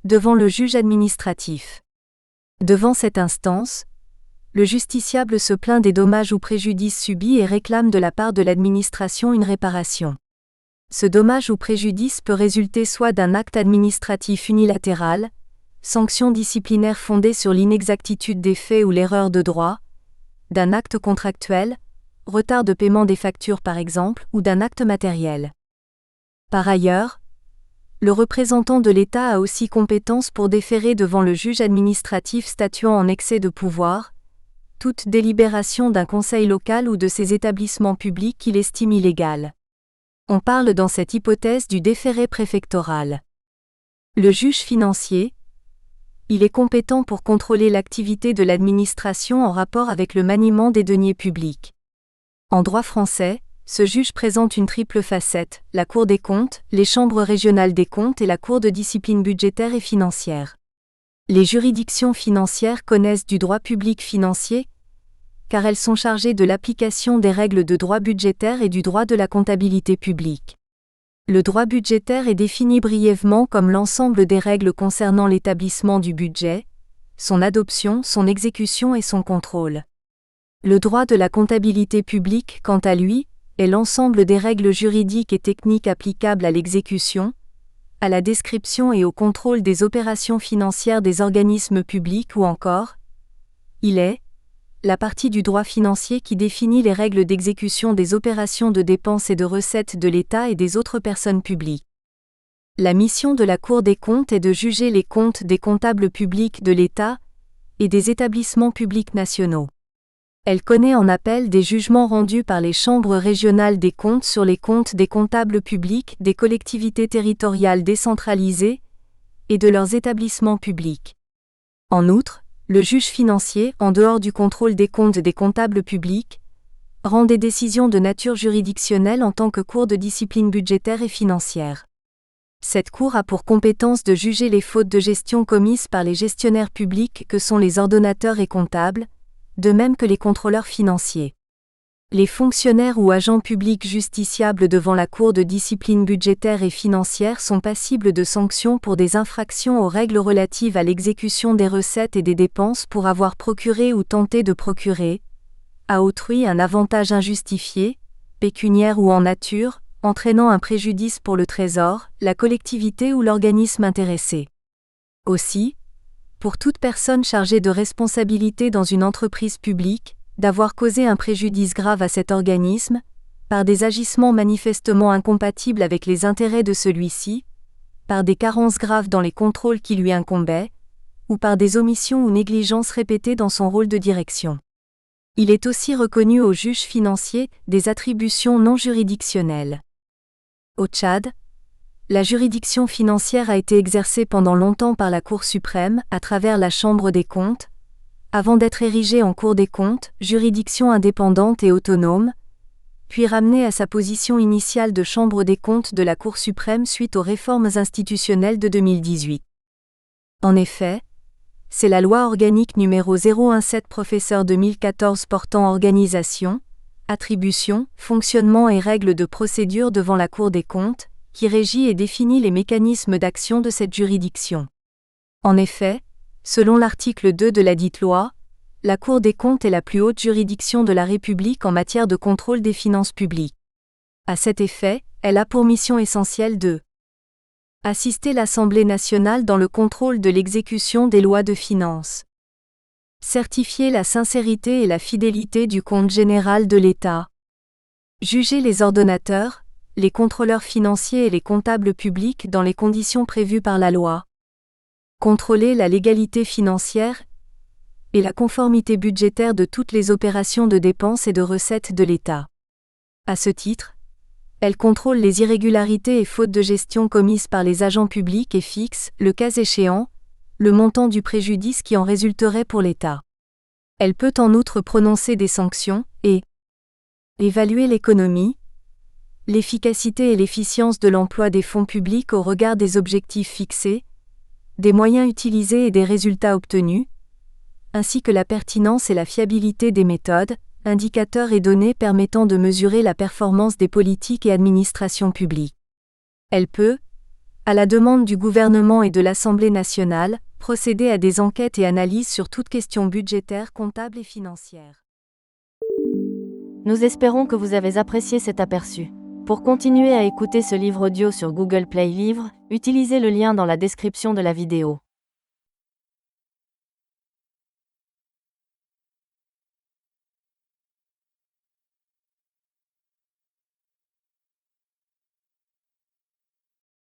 devant le juge administratif. Devant cette instance, le justiciable se plaint des dommages ou préjudices subis et réclame de la part de l'administration une réparation. Ce dommage ou préjudice peut résulter soit d'un acte administratif unilatéral, sanction disciplinaire fondée sur l'inexactitude des faits ou l'erreur de droit, d'un acte contractuel, retard de paiement des factures par exemple, ou d'un acte matériel. Par ailleurs, le représentant de l'État a aussi compétence pour déférer devant le juge administratif statuant en excès de pouvoir, toute délibération d'un conseil local ou de ses établissements publics qu'il estime illégale. On parle dans cette hypothèse du déféré préfectoral. Le juge financier, il est compétent pour contrôler l'activité de l'administration en rapport avec le maniement des deniers publics. En droit français, ce juge présente une triple facette, la Cour des comptes, les chambres régionales des comptes et la Cour de discipline budgétaire et financière. Les juridictions financières connaissent du droit public financier, car elles sont chargées de l'application des règles de droit budgétaire et du droit de la comptabilité publique. Le droit budgétaire est défini brièvement comme l'ensemble des règles concernant l'établissement du budget, son adoption, son exécution et son contrôle. Le droit de la comptabilité publique, quant à lui, est l'ensemble des règles juridiques et techniques applicables à l'exécution, à la description et au contrôle des opérations financières des organismes publics ou encore, il est la partie du droit financier qui définit les règles d'exécution des opérations de dépenses et de recettes de l'État et des autres personnes publiques. La mission de la Cour des comptes est de juger les comptes des comptables publics de l'État et des établissements publics nationaux. Elle connaît en appel des jugements rendus par les chambres régionales des comptes sur les comptes des comptables publics des collectivités territoriales décentralisées et de leurs établissements publics. En outre, le juge financier, en dehors du contrôle des comptes des comptables publics, rend des décisions de nature juridictionnelle en tant que cour de discipline budgétaire et financière. Cette cour a pour compétence de juger les fautes de gestion commises par les gestionnaires publics que sont les ordonnateurs et comptables, de même que les contrôleurs financiers. Les fonctionnaires ou agents publics justiciables devant la Cour de discipline budgétaire et financière sont passibles de sanctions pour des infractions aux règles relatives à l'exécution des recettes et des dépenses pour avoir procuré ou tenté de procurer, à autrui un avantage injustifié, pécuniaire ou en nature, entraînant un préjudice pour le Trésor, la collectivité ou l'organisme intéressé. Aussi, pour toute personne chargée de responsabilité dans une entreprise publique, d'avoir causé un préjudice grave à cet organisme, par des agissements manifestement incompatibles avec les intérêts de celui-ci, par des carences graves dans les contrôles qui lui incombaient, ou par des omissions ou négligences répétées dans son rôle de direction. Il est aussi reconnu au juge financier des attributions non juridictionnelles. Au Tchad, la juridiction financière a été exercée pendant longtemps par la Cour suprême, à travers la Chambre des comptes, avant d'être érigée en Cour des comptes, juridiction indépendante et autonome, puis ramenée à sa position initiale de Chambre des comptes de la Cour suprême suite aux réformes institutionnelles de 2018. En effet, c'est la loi organique numéro 017 Professeur 2014 portant organisation, attribution, fonctionnement et règles de procédure devant la Cour des comptes, qui régit et définit les mécanismes d'action de cette juridiction. En effet, selon l'article 2 de ladite loi, la Cour des comptes est la plus haute juridiction de la République en matière de contrôle des finances publiques. À cet effet, elle a pour mission essentielle de assister l'Assemblée nationale dans le contrôle de l'exécution des lois de finances, certifier la sincérité et la fidélité du compte général de l'État, Juger les ordonnateurs, les contrôleurs financiers et les comptables publics dans les conditions prévues par la loi. Contrôler la légalité financière et la conformité budgétaire de toutes les opérations de dépenses et de recettes de l'État. À ce titre, elle contrôle les irrégularités et fautes de gestion commises par les agents publics et fixe, le cas échéant, le montant du préjudice qui en résulterait pour l'État. Elle peut en outre prononcer des sanctions et évaluer l'économie, l'efficacité et l'efficience de l'emploi des fonds publics au regard des objectifs fixés, des moyens utilisés et des résultats obtenus, ainsi que la pertinence et la fiabilité des méthodes, indicateurs et données permettant de mesurer la performance des politiques et administrations publiques. Elle peut, à la demande du gouvernement et de l'Assemblée nationale, procéder à des enquêtes et analyses sur toute question budgétaire, comptable et financière. Nous espérons que vous avez apprécié cet aperçu. Pour continuer à écouter ce livre audio sur Google Play Livres, utilisez le lien dans la description de la vidéo.